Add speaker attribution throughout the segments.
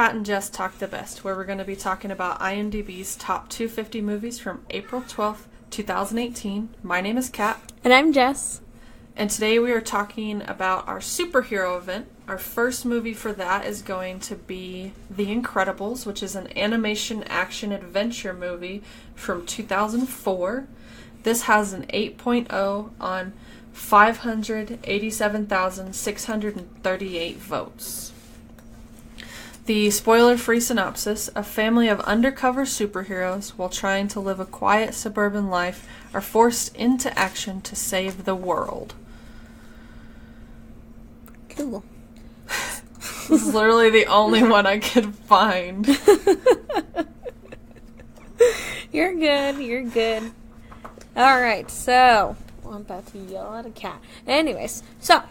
Speaker 1: Kat and Jess Talk the Best, where we're going to be talking about IMDb's top 250 movies from April 12th, 2018. My name is Kat.
Speaker 2: And I'm Jess.
Speaker 1: And today we are talking about our superhero event. Our first movie for that is going to be The Incredibles, which is an animation action adventure movie from 2004. This has an 8.0 on 587,638 votes. The spoiler-free synopsis: a family of undercover superheroes, while trying to live a quiet suburban life, are forced into action to save the world.
Speaker 2: Cool.
Speaker 1: This is literally the only one I could find.
Speaker 2: You're good. Alright, so I'm about to yell at a cat. Anyways, so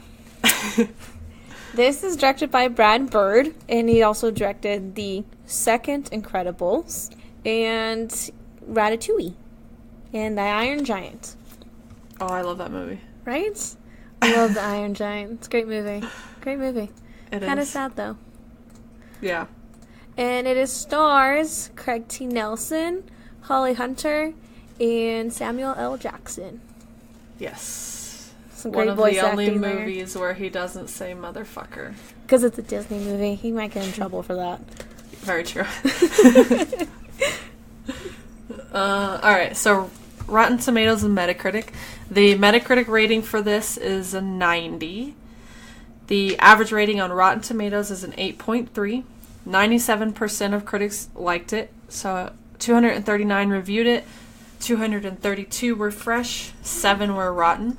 Speaker 2: this is directed by Brad Bird, and he also directed the second Incredibles and Ratatouille and The Iron Giant.
Speaker 1: Oh, I love that movie.
Speaker 2: Right? I love The Iron Giant. It's a great movie. Great movie.
Speaker 1: It
Speaker 2: Kind of
Speaker 1: is.
Speaker 2: sad, though.
Speaker 1: Yeah.
Speaker 2: And it is stars Craig T. Nelson, Holly Hunter, and Samuel L. Jackson.
Speaker 1: Yes.
Speaker 2: Some
Speaker 1: One
Speaker 2: great
Speaker 1: of
Speaker 2: voice
Speaker 1: the only
Speaker 2: acting there.
Speaker 1: movies where he doesn't say motherfucker.
Speaker 2: Because it's a Disney movie. He might get in trouble for that.
Speaker 1: Very true. Alright, so Rotten Tomatoes and Metacritic. The Metacritic rating for this is a 90. The average rating on Rotten Tomatoes is an 8.3. 97% of critics liked it. So 239 reviewed it. 232 were fresh. 7 were rotten.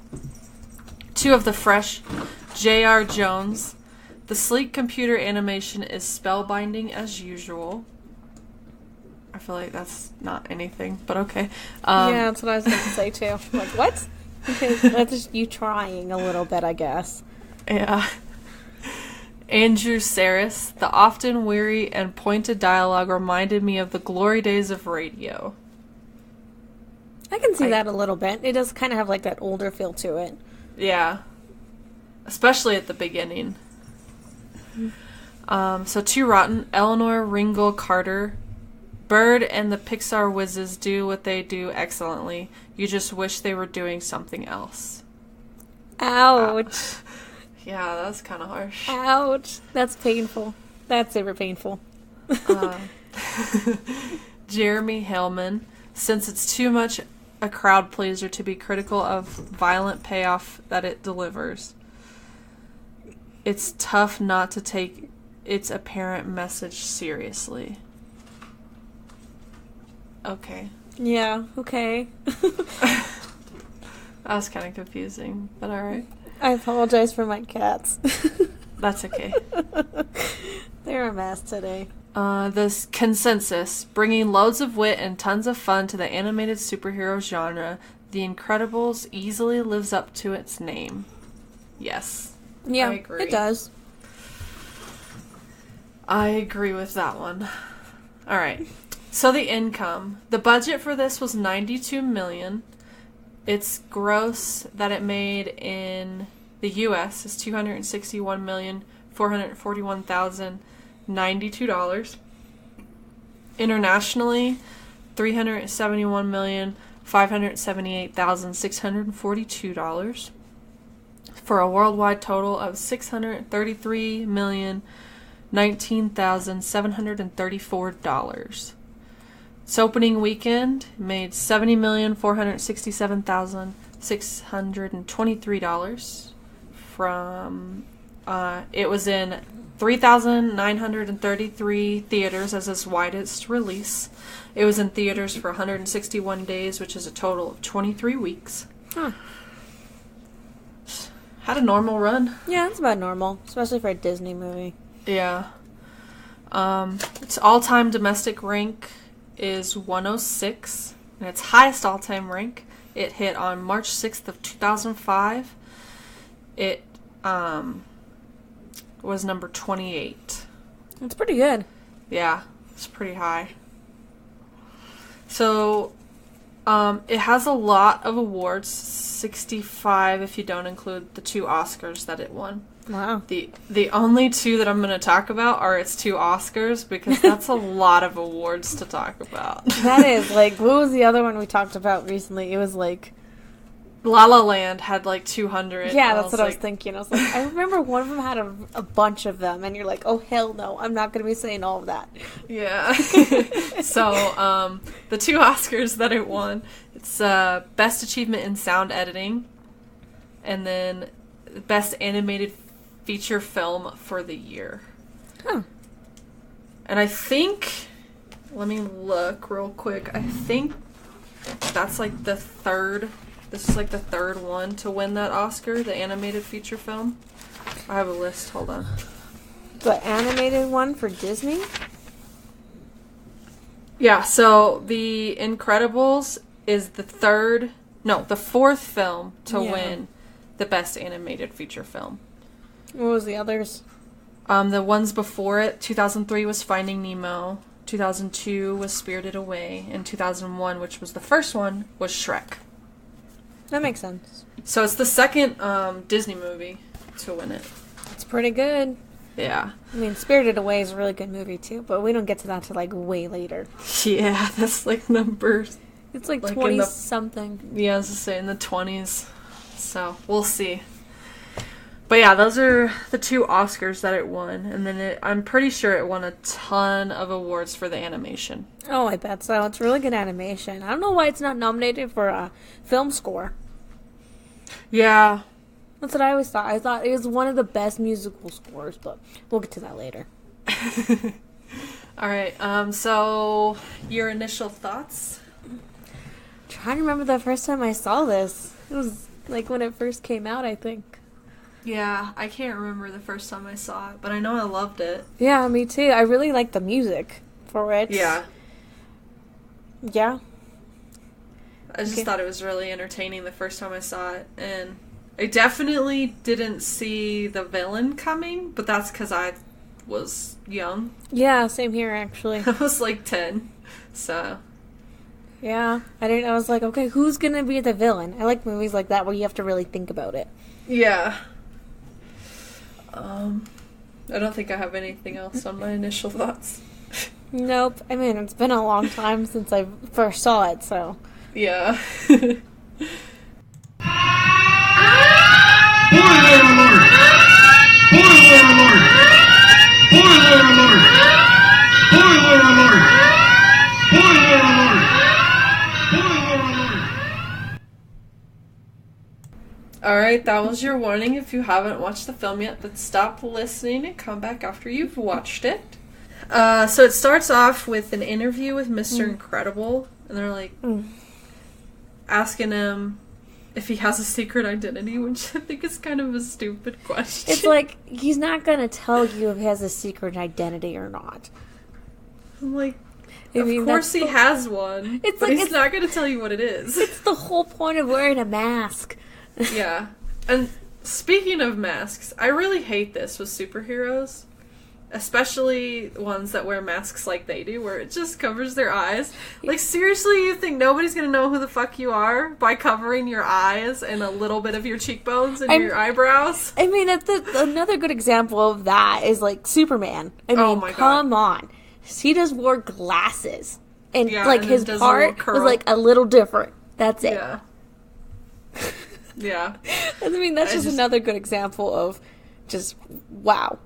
Speaker 1: 2 of the fresh: J.R. Jones. The sleek computer animation is spellbinding as usual. I feel like that's not anything, but okay.
Speaker 2: Yeah, that's what I was going to say, too. Like, what? Because that's just you trying a little bit, I guess.
Speaker 1: Yeah. Andrew Saris. The often weary and pointed dialogue reminded me of the glory days of radio.
Speaker 2: I can see that a little bit. It does kind of have, like, that older feel to it.
Speaker 1: Yeah. Especially at the beginning. So 2 rotten. Eleanor Ringel Carter. Bird and the Pixar whizzes do what they do excellently. You just wish they were doing something else.
Speaker 2: Ouch.
Speaker 1: Yeah, that's kind of harsh.
Speaker 2: Ouch. That's painful. That's super painful.
Speaker 1: Jeremy Hellman. Since it's too much a crowd pleaser to be critical of violent payoff that it delivers, it's tough not to take its apparent message seriously. Okay.
Speaker 2: Yeah, okay.
Speaker 1: That was kind of confusing, but alright.
Speaker 2: I apologize for my cats.
Speaker 1: That's okay.
Speaker 2: They're a mess today.
Speaker 1: This consensus: bringing loads of wit and tons of fun to the animated superhero genre, The Incredibles easily lives up to its name. Yes.
Speaker 2: Yeah,
Speaker 1: I agree.
Speaker 2: it does.
Speaker 1: I agree with that one. Alright. So the income. The budget for this was $92 million. Its gross that it made in the U.S. is $261,441,092. Internationally, $371,578,642. For a worldwide total of $633,019,734. Its opening weekend made $70,467,623 from it was in 3,933 theaters as its widest release. It was in theaters for 161 days, which is a total of 23 weeks.
Speaker 2: Huh.
Speaker 1: Had a normal run.
Speaker 2: Yeah, it's about normal, especially for a Disney movie.
Speaker 1: Yeah. Its all-time domestic rank is 106, and its highest all-time rank, it hit on March 6th of 2005. It was number 28.
Speaker 2: It's pretty good.
Speaker 1: Yeah, it's pretty high. So, it has a lot of awards, 65 if you don't include the 2 Oscars that it won.
Speaker 2: Wow.
Speaker 1: The only two that I'm going to talk about are its 2 Oscars, because that's a lot of awards to talk about.
Speaker 2: That is, like, what was the other one we talked about recently? It was, like...
Speaker 1: La La Land had, like, 200.
Speaker 2: Yeah, that's what I was thinking. I was like, I remember one of them had a bunch of them, and you're like, oh, hell no, I'm not going to be saying all of that.
Speaker 1: Yeah. So, the 2 Oscars that it won, it's Best Achievement in Sound Editing, and then Best Animated Feature Film for the year.
Speaker 2: Huh.
Speaker 1: And I think, let me look real quick, I think that's like the third, this is like the third one to win that Oscar, the animated feature film. I have a list, hold on.
Speaker 2: The animated one for Disney?
Speaker 1: Yeah, so The Incredibles is the fourth film to win the Best Animated Feature Film.
Speaker 2: What was the others?
Speaker 1: The ones before it, 2003 was Finding Nemo, 2002 was Spirited Away, and 2001, which was the first one, was Shrek.
Speaker 2: That makes sense.
Speaker 1: So it's the second Disney movie to win it.
Speaker 2: It's pretty good.
Speaker 1: Yeah.
Speaker 2: I mean, Spirited Away is a really good movie, too, but we don't get to that till, like, way later.
Speaker 1: Yeah, that's, like, numbers.
Speaker 2: It's, like 20-something.
Speaker 1: Yeah, I was just saying, the 20s. So, we'll see. But yeah, those are the 2 Oscars that it won. And then I'm pretty sure it won a ton of awards for the animation.
Speaker 2: Oh, I bet so. It's really good animation. I don't know why it's not nominated for a film score.
Speaker 1: Yeah.
Speaker 2: That's what I always thought. I thought it was one of the best musical scores, but we'll get to that later.
Speaker 1: All right. So your initial thoughts?
Speaker 2: I'm trying to remember the first time I saw this. It was like when it first came out, I think.
Speaker 1: Yeah, I can't remember the first time I saw it, but I know I loved it.
Speaker 2: Yeah, me too. I really liked the music for it.
Speaker 1: Yeah.
Speaker 2: Yeah.
Speaker 1: I just thought it was really entertaining the first time I saw it, and I definitely didn't see the villain coming, but that's because I was young.
Speaker 2: Yeah, same here, actually.
Speaker 1: I was like 10, so...
Speaker 2: Yeah, I was like, okay, who's gonna be the villain? I like movies like that where you have to really think about it.
Speaker 1: Yeah. I don't think I have anything else on my initial thoughts.
Speaker 2: Nope. I mean, it's been a long time since I first saw it, so...
Speaker 1: Yeah.
Speaker 3: Spoiler alert! Spoiler alert! Spoiler alert! Spoiler alert! Spoiler alert! Spoiler alert!
Speaker 1: Alright, that was your warning. If you haven't watched the film yet, then stop listening and come back after you've watched it. So it starts off with an interview with Mr. Incredible, and they're like asking him if he has a secret identity, which I think is kind of a stupid question.
Speaker 2: It's like, he's not gonna tell you if he has a secret identity or not.
Speaker 1: I'm like,
Speaker 2: I mean,
Speaker 1: of course he has one,
Speaker 2: It's
Speaker 1: but
Speaker 2: like,
Speaker 1: he's not going to tell you what it is.
Speaker 2: It's the whole point of wearing a mask.
Speaker 1: Yeah. And speaking of masks, I really hate this with superheroes. Especially ones that wear masks like they do, where it just covers their eyes. Like, seriously, you think nobody's gonna know who the fuck you are by covering your eyes and a little bit of your cheekbones and your eyebrows?
Speaker 2: I mean, another good example of that is, like, Superman. I mean,
Speaker 1: Oh my God.
Speaker 2: come on. He just wore glasses. And,
Speaker 1: Yeah,
Speaker 2: like,
Speaker 1: and
Speaker 2: his
Speaker 1: then does a
Speaker 2: part
Speaker 1: little
Speaker 2: was,
Speaker 1: curl.
Speaker 2: like, a little different. That's it.
Speaker 1: Yeah. Yeah.
Speaker 2: I mean, that's just another good example of just, wow.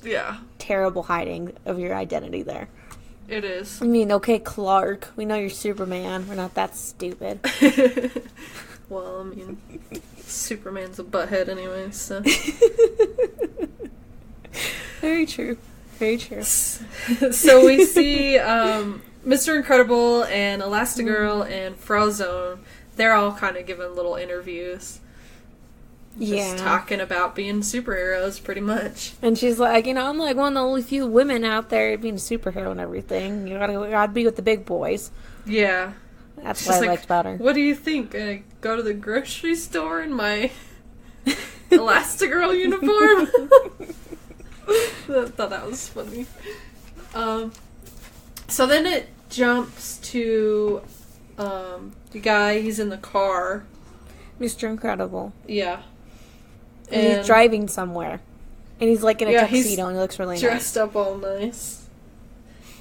Speaker 1: Yeah.
Speaker 2: Terrible hiding of your identity there.
Speaker 1: It is.
Speaker 2: I mean, okay, Clark, we know you're Superman. We're not that stupid.
Speaker 1: Well, I mean, Superman's a butthead anyway, so.
Speaker 2: Very true. Very true.
Speaker 1: So we see Mr. Incredible and Elastigirl and Frozone. They're all kind of giving little interviews. Just talking about being superheroes, pretty much.
Speaker 2: And she's like, I'm like one of the only few women out there being a superhero and everything. You gotta be with the big boys.
Speaker 1: Yeah.
Speaker 2: That's what I liked about her.
Speaker 1: What do you think? I go to the grocery store in my Elastigirl uniform? I thought that was funny. So then it jumps to the guy, he's in the car.
Speaker 2: Mr. Incredible.
Speaker 1: Yeah.
Speaker 2: And he's driving somewhere. And he's like in a
Speaker 1: Yeah,
Speaker 2: tuxedo and he looks really
Speaker 1: dressed up all nice.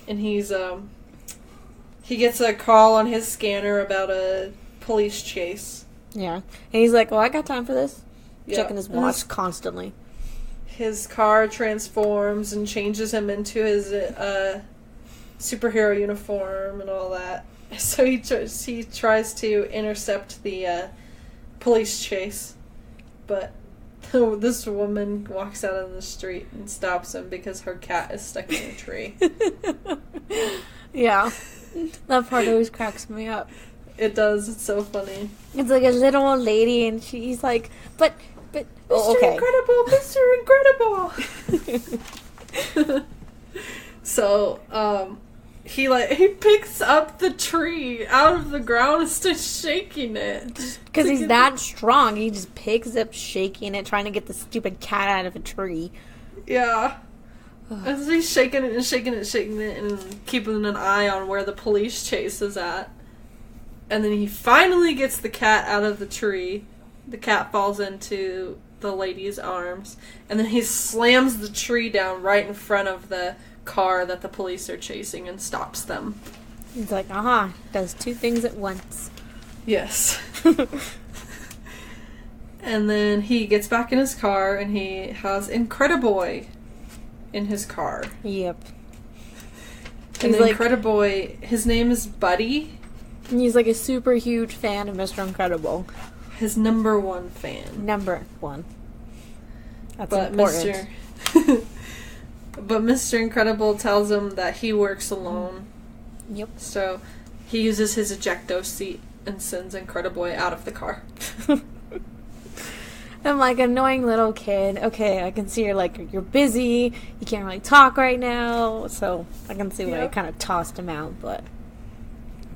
Speaker 1: And he's, he gets a call on his scanner about a police chase.
Speaker 2: nice. Yeah. And he's like, I got time for this.
Speaker 1: Yeah.
Speaker 2: Checking his watch constantly.
Speaker 1: His car transforms and changes him into his superhero uniform and all that. So he tries to intercept the police chase, but this woman walks out on the street and stops him because her cat is stuck in a tree.
Speaker 2: Yeah. That part always cracks me up.
Speaker 1: It does. It's so funny.
Speaker 2: It's like a little old lady, and she's like, but,
Speaker 1: Mr. Incredible, Mr. Incredible. So, he picks up the tree out of the ground and starts shaking it.
Speaker 2: Because he's that strong, he just picks up shaking it, trying to get the stupid cat out of a tree.
Speaker 1: Yeah. And so he's shaking it and shaking it and shaking it and keeping an eye on where the police chase is at. And then he finally gets the cat out of the tree. The cat falls into the lady's arms. And then he slams the tree down right in front of the car that the police are chasing and stops them.
Speaker 2: He's like, does two things at once.
Speaker 1: Yes. And then he gets back in his car and he has Incrediboy in his car.
Speaker 2: Yep.
Speaker 1: And
Speaker 2: He's like,
Speaker 1: Incrediboy, his name is Buddy.
Speaker 2: And he's like a super huge fan of Mr. Incredible.
Speaker 1: His number one fan.
Speaker 2: Number one. That's
Speaker 1: But
Speaker 2: important.
Speaker 1: But Mr. Incredible tells him that he works alone.
Speaker 2: Yep.
Speaker 1: So he uses his ejecto seat and sends Incrediboy out of the car.
Speaker 2: I'm like, annoying little kid. Okay, I can see you're busy. You can't really talk right now. So I can see why I kind of tossed him out, but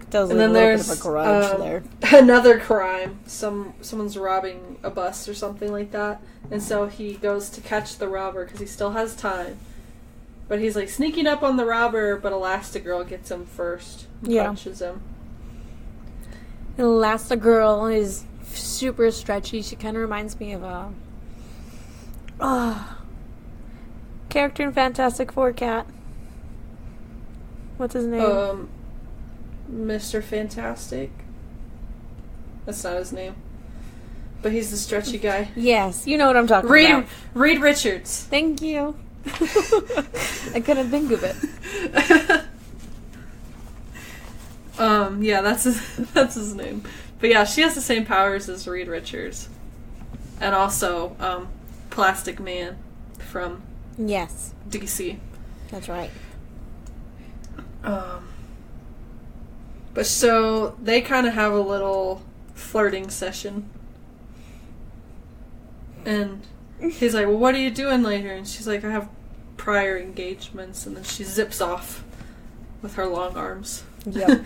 Speaker 2: there's a little bit of a grudge there.
Speaker 1: Another crime. Someone's robbing a bus or something like that. And so he goes to catch the robber because he still has time. But he's like sneaking up on the robber, but Elastigirl gets him first and punches him.
Speaker 2: Elastigirl is super stretchy. She kind of reminds me of a character in Fantastic Four cat. What's his name?
Speaker 1: Mr. Fantastic. That's not his name. But he's the stretchy guy.
Speaker 2: Yes, you know what I'm talking about.
Speaker 1: Reed Richards.
Speaker 2: Thank you. I couldn't think of it.
Speaker 1: Yeah, that's his name. But yeah, she has the same powers as Reed Richards. And also, Plastic Man from
Speaker 2: Yes.
Speaker 1: DC.
Speaker 2: That's right.
Speaker 1: But so, they kind of have a little flirting session. And he's like, well, what are you doing later? And she's like, I have prior engagements. And then she zips off with her long arms.
Speaker 2: Yep.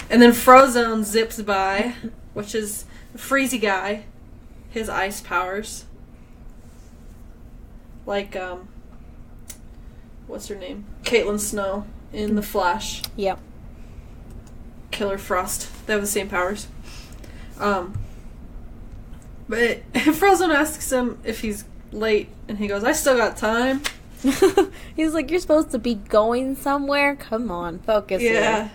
Speaker 1: And then Frozone zips by, which is a Freezy guy. His ice powers. Like, what's her name? Caitlin Snow in The Flash.
Speaker 2: Yep.
Speaker 1: Killer Frost. They have the same powers. But Frozone asks him if he's late, and he goes, I still got time.
Speaker 2: He's like, you're supposed to be going somewhere? Come on, focus here.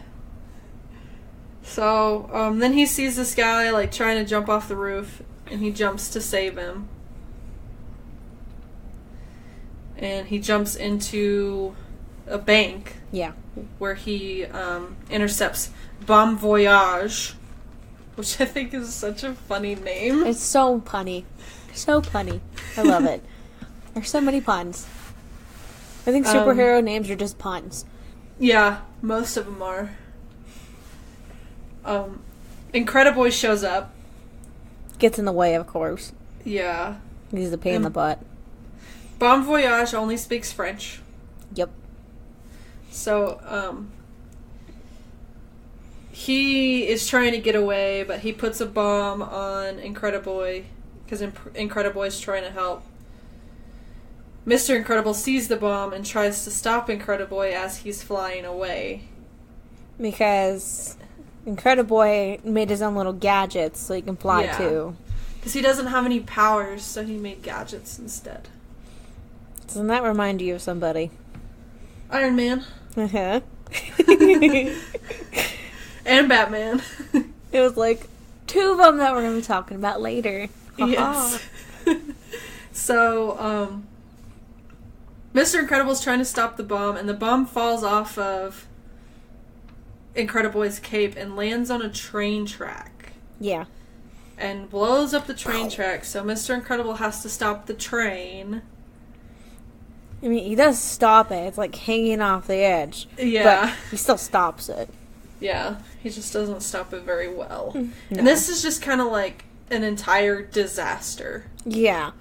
Speaker 1: So, then he sees this guy, like, trying to jump off the roof, and he jumps to save him. And he jumps into a bank.
Speaker 2: Yeah.
Speaker 1: Where he intercepts Bon Voyage, which I think is such a funny name.
Speaker 2: It's so punny. So punny. I love it. There's so many puns. I think superhero names are just puns.
Speaker 1: Yeah, most of them are. Incrediboy shows up.
Speaker 2: Gets in the way, of course.
Speaker 1: Yeah.
Speaker 2: He's a pain in the butt.
Speaker 1: Bon Voyage only speaks French.
Speaker 2: Yep.
Speaker 1: So, he is trying to get away, but he puts a bomb on Incrediboy, because Incrediboy's trying to help. Mr. Incredible sees the bomb and tries to stop Incrediboy as he's flying away.
Speaker 2: Because Incrediboy made his own little gadgets so he can fly too.
Speaker 1: Because he doesn't have any powers, so he made gadgets instead.
Speaker 2: Doesn't that remind you of somebody?
Speaker 1: Iron Man.
Speaker 2: Uh-huh.
Speaker 1: And Batman.
Speaker 2: It was like 2 of them that we're going to be talking about later.
Speaker 1: Yes. So, Mr. Incredible's trying to stop the bomb, and the bomb falls off of Incredible's cape and lands on a train track.
Speaker 2: Yeah.
Speaker 1: And blows up the train track, so Mr. Incredible has to stop the train.
Speaker 2: I mean, he does stop it. It's like hanging off the edge.
Speaker 1: Yeah.
Speaker 2: But he still stops it.
Speaker 1: Yeah, he just doesn't stop it very well.
Speaker 2: No.
Speaker 1: And this is just kind of like an entire disaster.
Speaker 2: Yeah.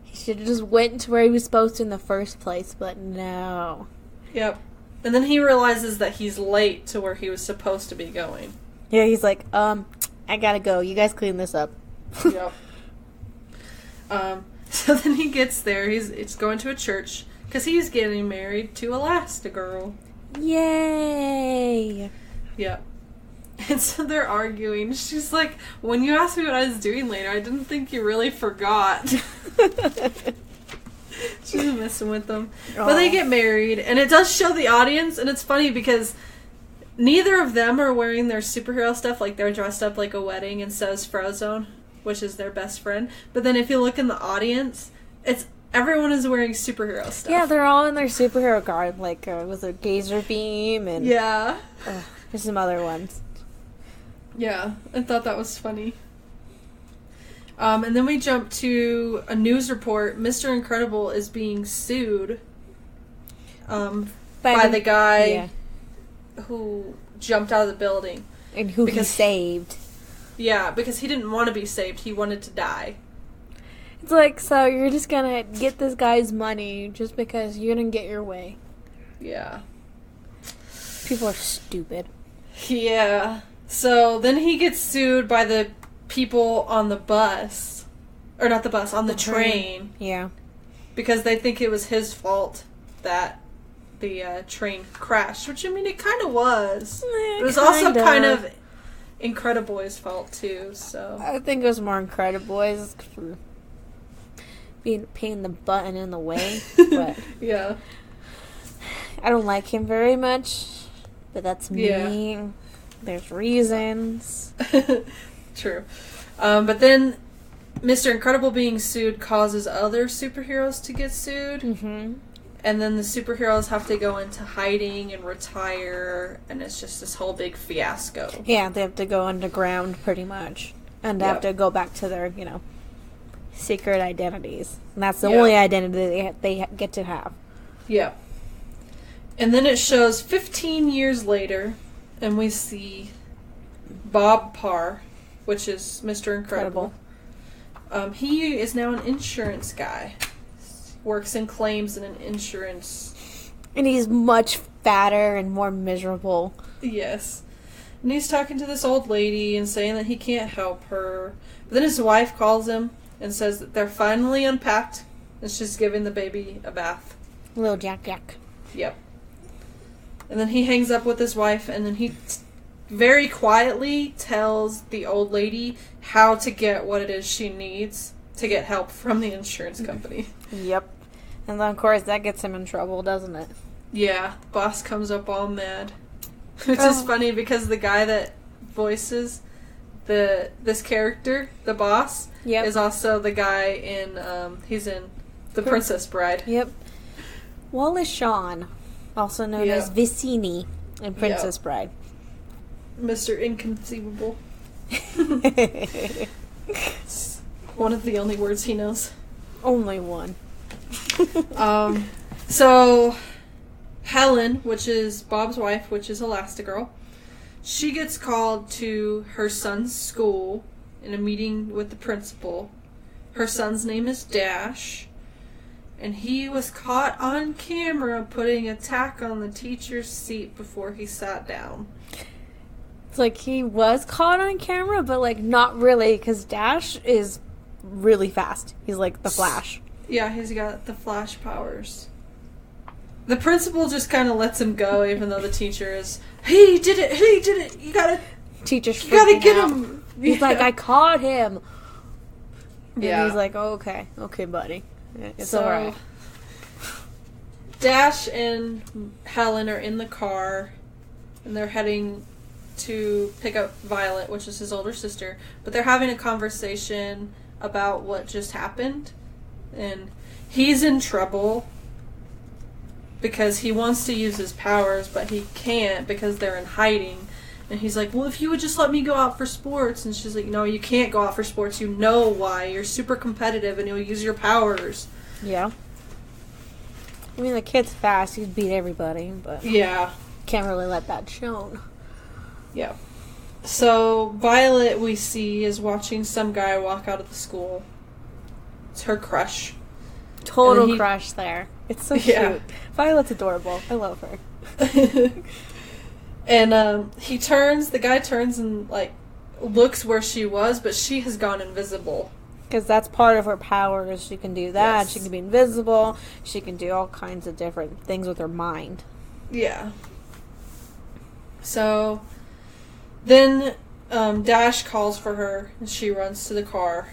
Speaker 2: He should have just went to where he was supposed to in the first place, but no.
Speaker 1: Yep. And then he realizes that he's late to where he was supposed to be going.
Speaker 2: Yeah, he's like, I gotta go. You guys clean this up.
Speaker 1: Yep. So then he gets there. It's going to a church because he's getting married to Elastigirl.
Speaker 2: Yay!
Speaker 1: Yep. And so they're arguing. She's like, when you asked me what I was doing later, I didn't think you really forgot. She's messing with them. Aww. But they get married, and it does show the audience, and it's funny because neither of them are wearing their superhero stuff. Like, they're dressed up like a wedding, and so is Frozone, which is their best friend. But then if you look in the audience, everyone is wearing superhero stuff.
Speaker 2: Yeah, they're all in their superhero garb, like with a Gazer Beam and...
Speaker 1: Yeah.
Speaker 2: There's some other ones.
Speaker 1: Yeah, I thought that was funny. And then we jump to a news report. Mr. Incredible is being sued by the guy who jumped out of the building.
Speaker 2: And who he saved.
Speaker 1: Yeah, because he didn't want to be saved. He wanted to die.
Speaker 2: It's like, so you're just gonna get this guy's money just because you're gonna get your way.
Speaker 1: Yeah.
Speaker 2: People are stupid.
Speaker 1: Yeah. So then he gets sued by the people on the bus. Or not the bus, on the train.
Speaker 2: Yeah.
Speaker 1: Because they think it was his fault that the train crashed. Which, I mean, it kind of was. It was also kind of Incredible's fault, too, so...
Speaker 2: I think it was more Incredible's for being pain in the butt and in the way. But
Speaker 1: yeah.
Speaker 2: I don't like him very much, but that's me. Yeah. There's reasons.
Speaker 1: True. But then Mr. Incredible being sued causes other superheroes to get sued.
Speaker 2: Mm-hmm.
Speaker 1: And then the superheroes have to go into hiding and retire, and it's just this whole big fiasco.
Speaker 2: Yeah, they have to go underground pretty much. And have to go back to their, secret identities. And that's the only identity they get to have.
Speaker 1: Yeah. And then it shows 15 years later, and we see Bob Parr, which is Mr. Incredible. He is now an insurance guy. Works in claims in an insurance.
Speaker 2: And he's much fatter and more miserable.
Speaker 1: Yes. And he's talking to this old lady and saying that he can't help her. But then his wife calls him and says that they're finally unpacked and she's giving the baby a bath.
Speaker 2: Little Jack.
Speaker 1: Yep. And then he hangs up with his wife, and then he very quietly tells the old lady how to get what it is she needs to get help from the insurance company.
Speaker 2: Yep. And then, of course, that gets him in trouble, doesn't it?
Speaker 1: Yeah. Boss comes up all mad. Which is funny because the guy that voices this character, the boss, is also the guy in, he's in The Princess Bride.
Speaker 2: Yep. Wallace Shawn, also known as Vicini in Princess Bride.
Speaker 1: Mr. Inconceivable. One of the only words he knows.
Speaker 2: Only one.
Speaker 1: So, Helen, which is Bob's wife, which is Elastigirl, she gets called to her son's school in a meeting with the principal. Her son's name is Dash, and he was caught on camera putting a tack on the teacher's seat before he sat down.
Speaker 2: It's like he was caught on camera, but like not really, because Dash is really fast. He's like the Flash.
Speaker 1: Yeah, he's got the Flash powers. The principal just kind of lets him go, even though the teacher is, he did it, you gotta get him.
Speaker 2: He's like, I caught him. And
Speaker 1: yeah.
Speaker 2: he's like, oh, okay, buddy. It's alright.
Speaker 1: Dash and Helen are in the car, and they're heading to pick up Violet, which is his older sister, but they're having a conversation about what just happened, and he's in trouble because he wants to use his powers, but he can't because they're in hiding. And he's like, well, if you would just let me go out for sports. And she's like, no, you can't go out for sports. You know why. You're super competitive and you'll use your powers.
Speaker 2: Yeah. I mean, the kid's fast. He'd beat everybody, but...
Speaker 1: Yeah.
Speaker 2: Can't really let that shown.
Speaker 1: Yeah. So, Violet, we see, is watching some guy walk out of the school. It's her crush.
Speaker 2: Total crush there. It's so cute. Violet's adorable. I love her.
Speaker 1: And the guy turns and, like, looks where she was, but she has gone invisible.
Speaker 2: Because that's part of her powers. She can do that. Yes. She can be invisible. She can do all kinds of different things with her mind.
Speaker 1: Yeah. So, then Dash calls for her, and she runs to the car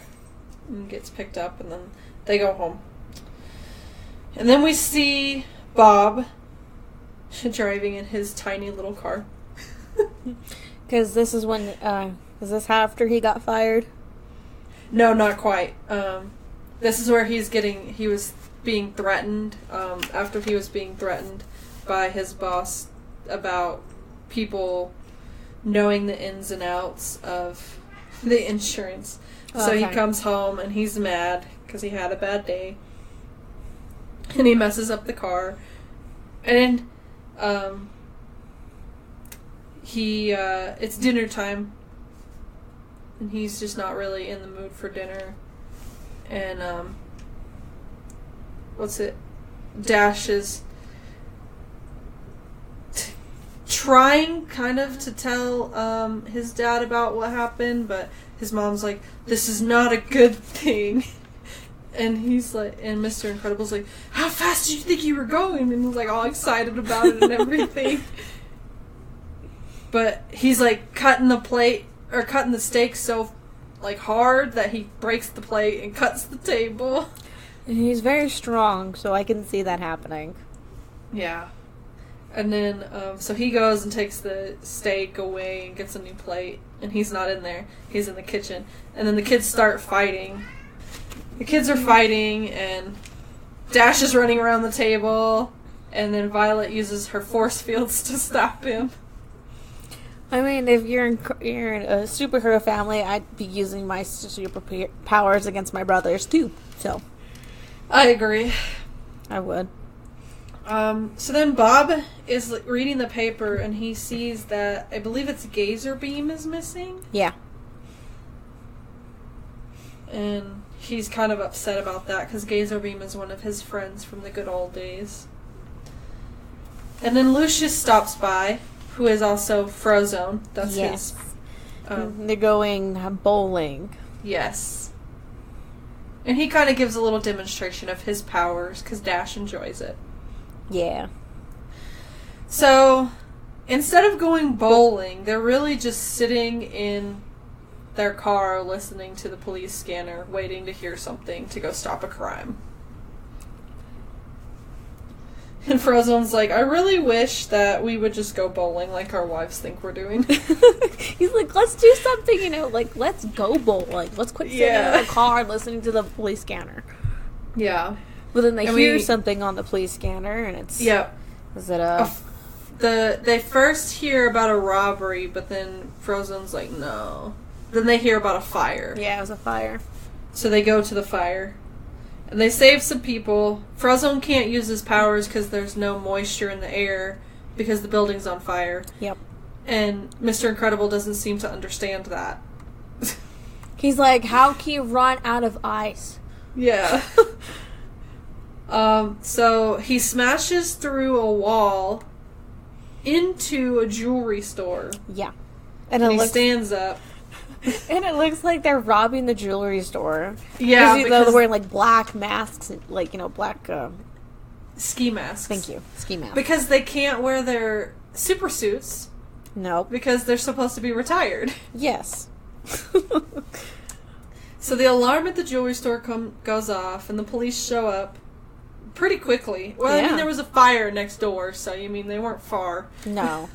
Speaker 1: and gets picked up, and then they go home. And then we see Bob driving in his tiny little car.
Speaker 2: Because this is when, is this after he got fired?
Speaker 1: No, not quite. This is where he was being threatened, after he was being threatened by his boss about people knowing the ins and outs of the insurance. So he comes home and he's mad because he had a bad day. And he messes up the car. And it's dinner time, and he's just not really in the mood for dinner. And Dash is trying kind of to tell his dad about what happened, but his mom's like, this is not a good thing. And he's like, and Mr. Incredible's like, how fast did you think you were going? And he's like all excited about it and everything. But he's like cutting the steak so like hard that he breaks the plate and cuts the table.
Speaker 2: And he's very strong, so I can see that happening.
Speaker 1: Yeah. And then, so he goes and takes the steak away and gets a new plate. And he's not in there. He's in the kitchen. And then the kids start fighting. The kids are fighting, and Dash is running around the table, and then Violet uses her force fields to stop him.
Speaker 2: I mean, if you're in a superhero family, I'd be using my superpowers against my brothers, too. So,
Speaker 1: I agree.
Speaker 2: I would.
Speaker 1: So then Bob is reading the paper, and he sees that, I believe it's Gazer Beam is missing?
Speaker 2: Yeah.
Speaker 1: And he's kind of upset about that because Gazer Beam is one of his friends from the good old days. And then Lucius stops by, who is also Frozone. That's his.
Speaker 2: They're going bowling.
Speaker 1: Yes. And he kind of gives a little demonstration of his powers because Dash enjoys it.
Speaker 2: Yeah.
Speaker 1: So, instead of going bowling, they're really just sitting in their car listening to the police scanner, waiting to hear something to go stop a crime. And Frozone's like, I really wish that we would just go bowling like our wives think we're doing.
Speaker 2: He's like, let's do something, like, let's go bowling. Let's quit sitting in the car and listening to the police scanner.
Speaker 1: Yeah.
Speaker 2: But then they hear something on the police scanner, and it's...
Speaker 1: Yep.
Speaker 2: Is it
Speaker 1: they first hear about a robbery, but then Frozone's like, no. Then they hear about a fire.
Speaker 2: Yeah, it was a fire.
Speaker 1: So they go to the fire. And they save some people. Frozone can't use his powers because there's no moisture in the air because the building's on fire.
Speaker 2: Yep.
Speaker 1: And Mr. Incredible doesn't seem to understand that.
Speaker 2: He's like, how can you run out of ice?
Speaker 1: Yeah. So he smashes through a wall into a jewelry store.
Speaker 2: Yeah.
Speaker 1: And he stands up.
Speaker 2: And it looks like they're robbing the jewelry store.
Speaker 1: Yeah,
Speaker 2: because they're wearing, like, black masks, and, like, black...
Speaker 1: ski masks.
Speaker 2: Thank you. Ski masks.
Speaker 1: Because they can't wear their super suits.
Speaker 2: No.
Speaker 1: Because they're supposed to be retired.
Speaker 2: Yes.
Speaker 1: So the alarm at the jewelry store goes off, and the police show up. pretty quickly. Well, I mean, there was a fire next door, so, I mean, they weren't far.
Speaker 2: No.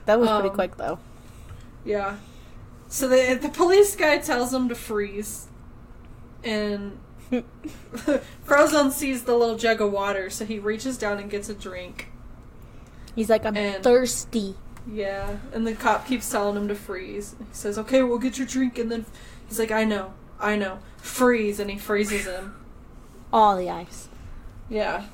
Speaker 2: That was pretty quick, though.
Speaker 1: Yeah. So the police guy tells them to freeze. And Frozone sees the little jug of water, so he reaches down and gets a drink.
Speaker 2: He's like, I'm thirsty.
Speaker 1: Yeah. And the cop keeps telling him to freeze. He says, okay, we'll get your drink. And then he's like, I know. Freeze. And he freezes him.
Speaker 2: All the ice.
Speaker 1: Yeah.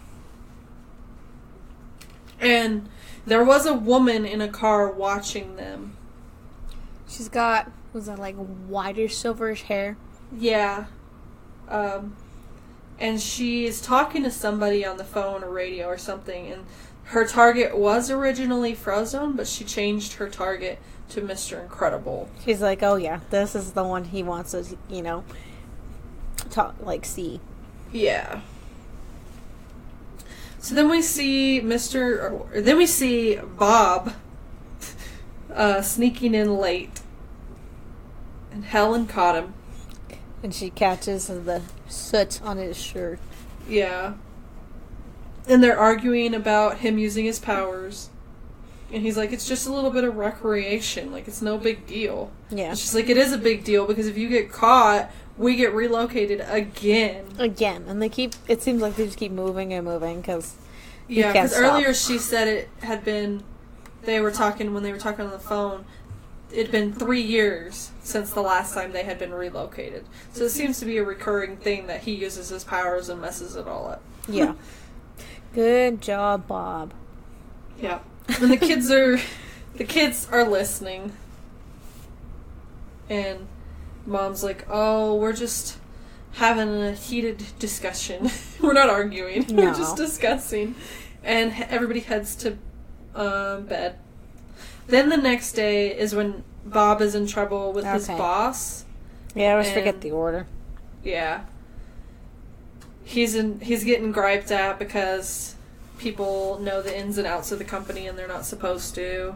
Speaker 1: And there was a woman in a car watching them.
Speaker 2: She's got, was that like whiter silverish hair?
Speaker 1: Yeah. And she is talking to somebody on the phone or radio or something, and her target was originally Frozone, but she changed her target to Mr. Incredible.
Speaker 2: She's like, oh yeah, this is the one he wants to, see.
Speaker 1: Yeah. So then we see Bob sneaking in late, and Helen caught him.
Speaker 2: And she catches the soot on his shirt.
Speaker 1: Yeah. And they're arguing about him using his powers. And he's like, it's just a little bit of recreation. Like, it's no big deal.
Speaker 2: Yeah.
Speaker 1: And she's like, it is a big deal because if you get caught, we get relocated again.
Speaker 2: And it seems like they just keep moving and moving because
Speaker 1: yeah, because earlier she said it had been, when they were talking on the phone, it had been 3 years since the last time they had been relocated. So it seems to be a recurring thing that he uses his powers and messes it all up.
Speaker 2: Yeah. Good job, Bob.
Speaker 1: Yeah. And the kids are listening. And Mom's like, oh, we're just having a heated discussion. We're not arguing.
Speaker 2: No.
Speaker 1: We're just discussing. And everybody heads to bed. Then the next day is when Bob is in trouble with his boss.
Speaker 2: Yeah, I always forget the order.
Speaker 1: Yeah. He's getting griped at because people know the ins and outs of the company and they're not supposed to.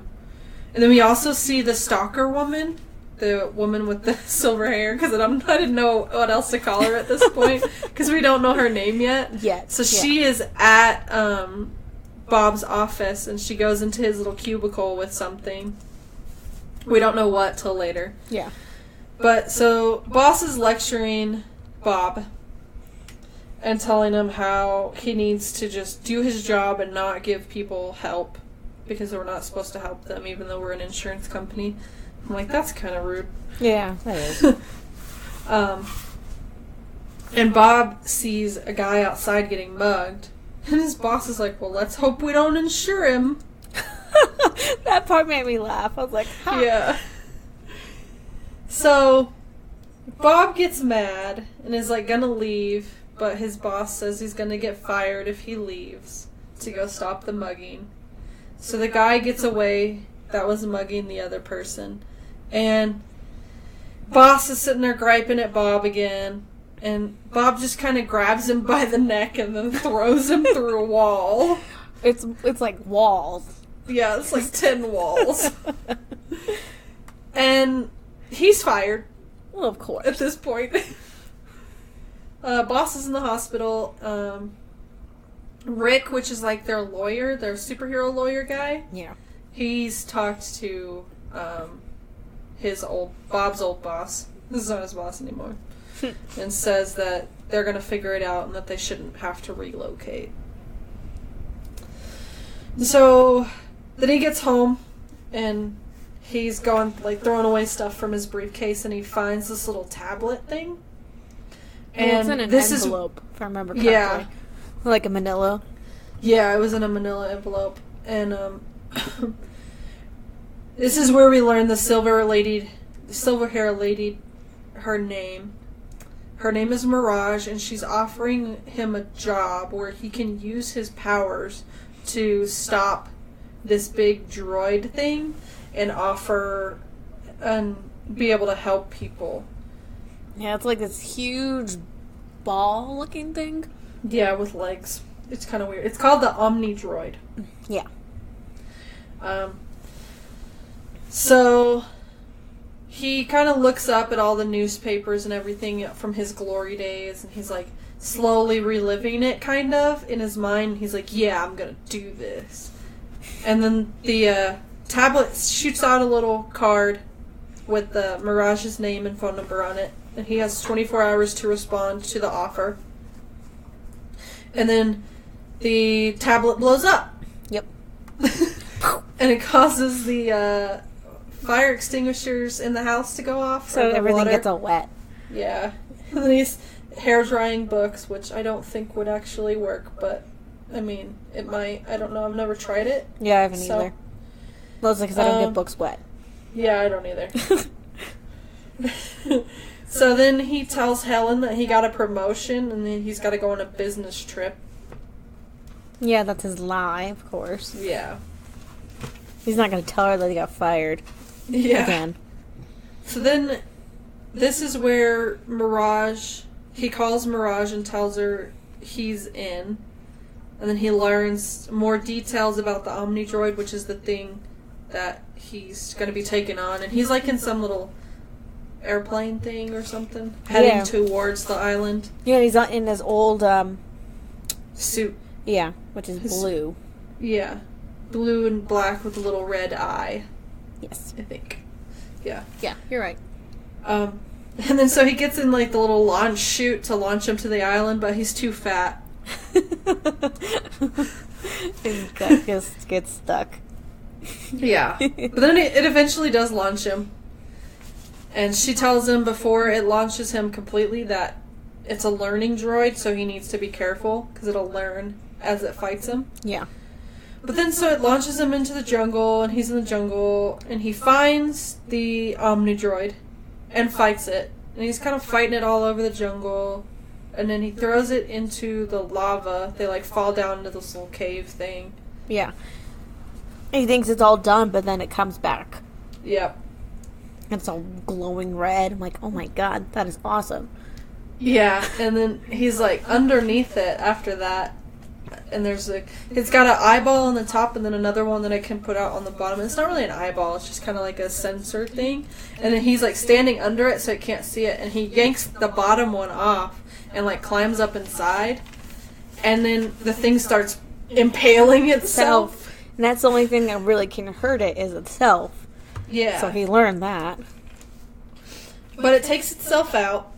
Speaker 1: And then we also see the stalker woman, the woman with the silver hair, because I didn't know what else to call her at this point because we don't know her name yet. So she is at Bob's office, and she goes into his little cubicle with something. We don't know what till later.
Speaker 2: Yeah.
Speaker 1: But, so, boss is lecturing Bob and telling him how he needs to just do his job and not give people help because we're not supposed to help them even though we're an insurance company. I'm like, that's kind of rude.
Speaker 2: Yeah, that is.
Speaker 1: And Bob sees a guy outside getting mugged. And his boss is like, well, let's hope we don't insure him.
Speaker 2: That part made me laugh. I was like, ha.
Speaker 1: Yeah. So, Bob gets mad and is like gonna leave, but his boss says he's gonna get fired if he leaves to go stop the mugging. So the guy gets away that was mugging the other person. And boss is sitting there griping at Bob again. And Bob just kind of grabs him by the neck and then throws him through a wall.
Speaker 2: It's like walls.
Speaker 1: Yeah, it's like 10 walls. And he's fired.
Speaker 2: Well, of course.
Speaker 1: At this point. Boss is in the hospital. Rick, which is like their lawyer, their superhero lawyer guy.
Speaker 2: Yeah.
Speaker 1: He's talked to Bob's old boss. This is not his boss anymore. And says that they're going to figure it out and that they shouldn't have to relocate. So then he gets home and he's going, like, throwing away stuff from his briefcase and he finds this little tablet thing.
Speaker 2: And it's in an envelope, if I remember correctly.
Speaker 1: Yeah.
Speaker 2: Like a manila.
Speaker 1: Yeah, it was in a manila envelope. And this is where we learn the silver hair lady, her name. Her name is Mirage, and she's offering him a job where he can use his powers to stop this big droid thing and be able to help people.
Speaker 2: Yeah, it's like this huge ball-looking thing.
Speaker 1: Yeah, with legs. It's kind of weird. It's called the Omni Droid.
Speaker 2: Yeah.
Speaker 1: So he kind of looks up at all the newspapers and everything from his glory days, and he's like, slowly reliving it, kind of, in his mind. He's like, yeah, I'm gonna do this. And then the tablet shoots out a little card with Mirage's name and phone number on it. And he has 24 hours to respond to the offer. And then the tablet blows up.
Speaker 2: Yep.
Speaker 1: And it causes the fire extinguishers in the house to go off.
Speaker 2: So everything gets all wet.
Speaker 1: Yeah. And then he's hair drying books, which I don't think would actually work, but I mean, it might. I don't know. I've never tried it.
Speaker 2: Yeah, I haven't either. Mostly because I don't get books wet.
Speaker 1: Yeah, I don't either. So then he tells Helen that he got a promotion and then he's got to go on a business trip.
Speaker 2: Yeah, that's his lie, of course.
Speaker 1: Yeah.
Speaker 2: He's not going to tell her that he got fired.
Speaker 1: Yeah.
Speaker 2: Again.
Speaker 1: So then, this is where he calls Mirage and tells her he's in. And then he learns more details about the Omnidroid, which is the thing that he's going to be taking on. And he's like in some little airplane thing or something, heading towards the island.
Speaker 2: Yeah, he's in his old
Speaker 1: suit.
Speaker 2: Yeah, which is blue.
Speaker 1: Yeah. Blue and black with a little red eye.
Speaker 2: Yes.
Speaker 1: I think. Yeah.
Speaker 2: Yeah, you're right.
Speaker 1: And then so he gets in like the little launch chute to launch him to the island, but he's too fat.
Speaker 2: His gut just gets stuck.
Speaker 1: Yeah. But then it eventually does launch him. And she tells him before it launches him completely that it's a learning droid, so he needs to be careful, because it'll learn as it fights him.
Speaker 2: Yeah.
Speaker 1: But then so it launches him into the jungle, and he's in the jungle, and he finds the Omnidroid and fights it. And he's kind of fighting it all over the jungle. And then he throws it into the lava. They like fall down into this little cave thing.
Speaker 2: Yeah. He thinks it's all done, but then it comes back.
Speaker 1: Yep.
Speaker 2: It's all glowing red. I'm like, oh my god, that is awesome.
Speaker 1: Yeah, and then he's like underneath it after that. And there's like, it's got an eyeball on the top and then another one that I can put out on the bottom. And it's not really an eyeball, it's just kind of like a sensor thing. And then he's like standing under it so it can't see it. And he yanks the bottom one off and like climbs up inside. And then the thing starts impaling itself.
Speaker 2: And that's the only thing that really can hurt it is itself.
Speaker 1: Yeah.
Speaker 2: So he learned that.
Speaker 1: But it takes itself out.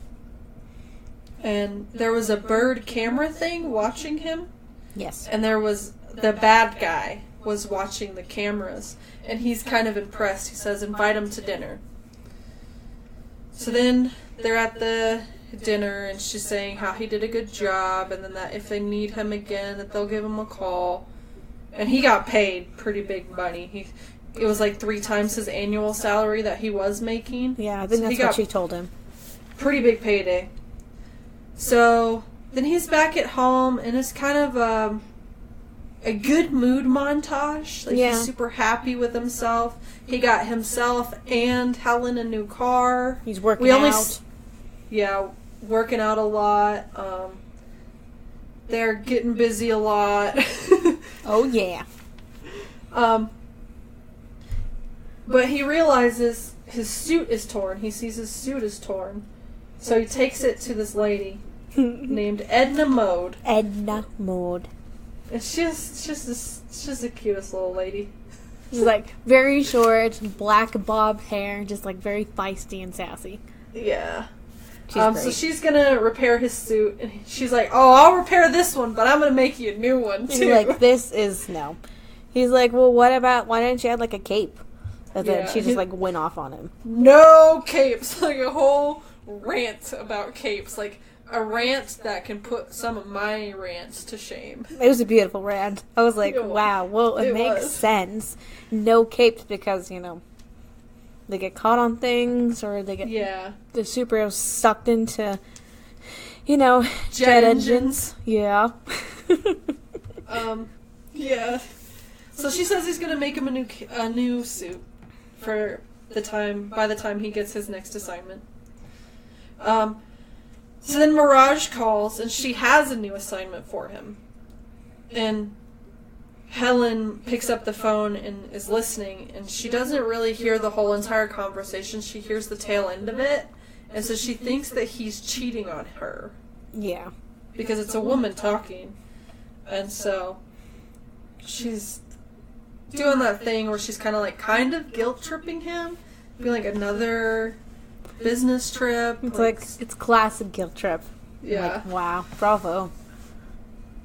Speaker 1: And there was a bird camera thing watching him.
Speaker 2: Yes.
Speaker 1: And there was the bad guy was watching the cameras. And he's kind of impressed. He says, invite him to dinner. So then they're at the dinner and she's saying how he did a good job. And then that if they need him again, that they'll give him a call. And he got paid pretty big money. It was like 3 times his annual salary that he was making.
Speaker 2: Yeah, I think that's what she told him.
Speaker 1: Pretty big payday. So then he's back at home, and it's kind of a good mood montage. Like he's super happy with himself. He got himself and Helen a new car.
Speaker 2: He's working out.
Speaker 1: Working out a lot. They're getting busy a lot.
Speaker 2: Oh yeah.
Speaker 1: But he realizes his suit is torn. He sees his suit is torn. So he takes it to this lady named Edna Mode.
Speaker 2: Edna Mode.
Speaker 1: And she's the cutest little lady.
Speaker 2: She's like very short, black bob hair, just like very feisty and sassy.
Speaker 1: Yeah. So she's gonna repair his suit, and she's like, "Oh, I'll repair this one, but I'm gonna make you a new one too."
Speaker 2: He's like, "This is no." He's like, "Well, what about? Why didn't you add like a cape?" And then she just like went off on him.
Speaker 1: No capes, like a whole rant about capes, like a rant that can put some of my rants to shame.
Speaker 2: It was a beautiful rant. I was like, wow, well, it makes sense. No capes because, they get caught on things or they get the superheroes sucked into, jet engines. Yeah.
Speaker 1: Yeah. So she says he's going to make him a new suit by the time he gets his next assignment. So then Mirage calls, and she has a new assignment for him. And Helen picks up the phone and is listening, and she doesn't really hear the whole entire conversation. She hears the tail end of it, and so she thinks that he's cheating on her.
Speaker 2: Yeah.
Speaker 1: because it's a woman talking. And so she's doing that thing where she's kind of guilt-tripping him. Being like, another business trip.
Speaker 2: It's classic guilt trip.
Speaker 1: Yeah.
Speaker 2: Like, wow, bravo.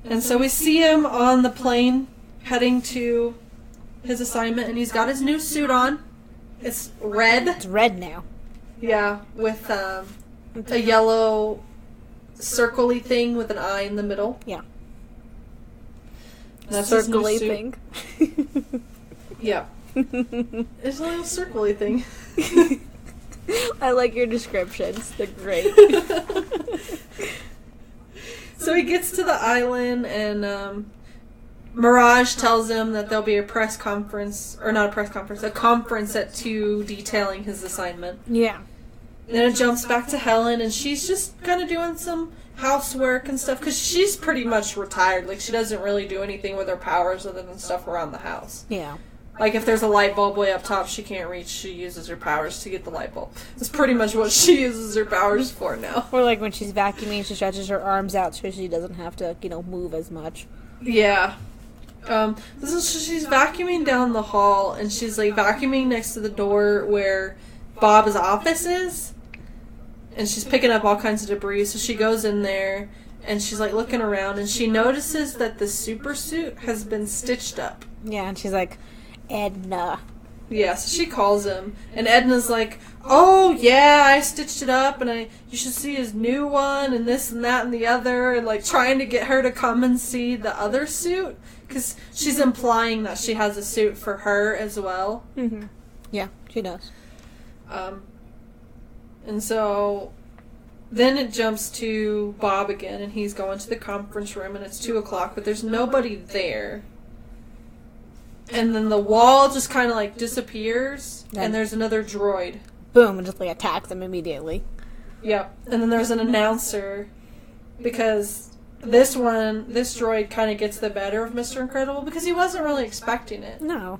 Speaker 1: And so we see him on the plane heading to his assignment, and he's got his new suit on. It's red.
Speaker 2: It's red now.
Speaker 1: Yeah, with a yellow circle-y thing with an eye in the middle.
Speaker 2: Yeah.
Speaker 1: That's
Speaker 2: circle-y thing.
Speaker 1: Yeah. It's a little circle-y thing.
Speaker 2: I like your descriptions. They're great.
Speaker 1: So he gets to the island, and Mirage tells him that there'll be a conference at 2 detailing his assignment.
Speaker 2: Yeah.
Speaker 1: Then it jumps back to Helen, and she's just kind of doing some housework and stuff, because she's pretty much retired. Like, she doesn't really do anything with her powers other than stuff around the house.
Speaker 2: Yeah.
Speaker 1: Like, if there's a light bulb way up top she can't reach, she uses her powers to get the light bulb. That's pretty much what she uses her powers for now.
Speaker 2: Or, like, when she's vacuuming, she stretches her arms out so she doesn't have to, move as much.
Speaker 1: Yeah. She's vacuuming down the hall, and she's, like, vacuuming next to the door where Bob's office is. And she's picking up all kinds of debris, so she goes in there, and she's, like, looking around, and she notices that the super suit has been stitched up.
Speaker 2: Yeah, and she's like, Edna.
Speaker 1: Yeah, so she calls him, and Edna's like, oh, yeah, I stitched it up, and you should see his new one, and this and that and the other, and, like, trying to get her to come and see the other suit, because she's implying that she has a suit for her as well.
Speaker 2: Mm-hmm. Yeah, she does.
Speaker 1: And so then it jumps to Bob again, and he's going to the conference room, and it's 2 o'clock, but there's nobody there. And then the wall just kind of, like, disappears, and there's another droid.
Speaker 2: Boom, and just, like, attacks him immediately.
Speaker 1: Yep. And then there's an announcer, because this droid kind of gets the better of Mr. Incredible, because he wasn't really expecting it.
Speaker 2: No.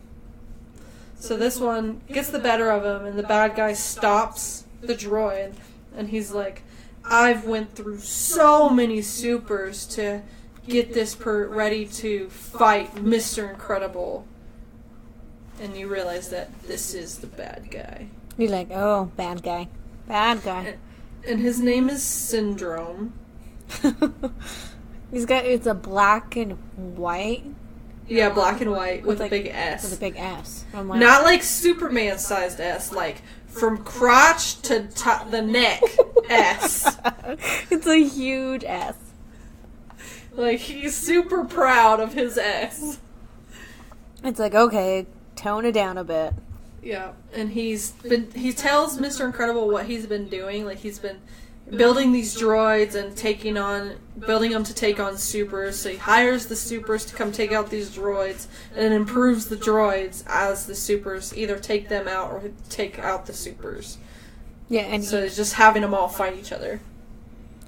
Speaker 1: So this one gets the better of him, and the bad guy stops the droid, and he's like, I've went through so many supers to get this ready to fight Mr. Incredible. And you realize that this is the bad guy.
Speaker 2: You're like, oh, bad guy. Bad guy.
Speaker 1: And his name is Syndrome.
Speaker 2: It's a black and white.
Speaker 1: Yeah, black and white with a big S.
Speaker 2: With a big S.
Speaker 1: Like, not like Superman-sized S, like from crotch to the neck S.
Speaker 2: It's a huge S.
Speaker 1: Like, he's super proud of his S.
Speaker 2: It's like, okay, tone it down a bit.
Speaker 1: Yeah, and he tells Mr. Incredible what he's been doing. Like, he's been building these droids and building them to take on supers. So he hires the supers to come take out these droids, and improves the droids as the supers either take them out or take out the supers.
Speaker 2: Yeah, and
Speaker 1: so he's just having them all fight each other.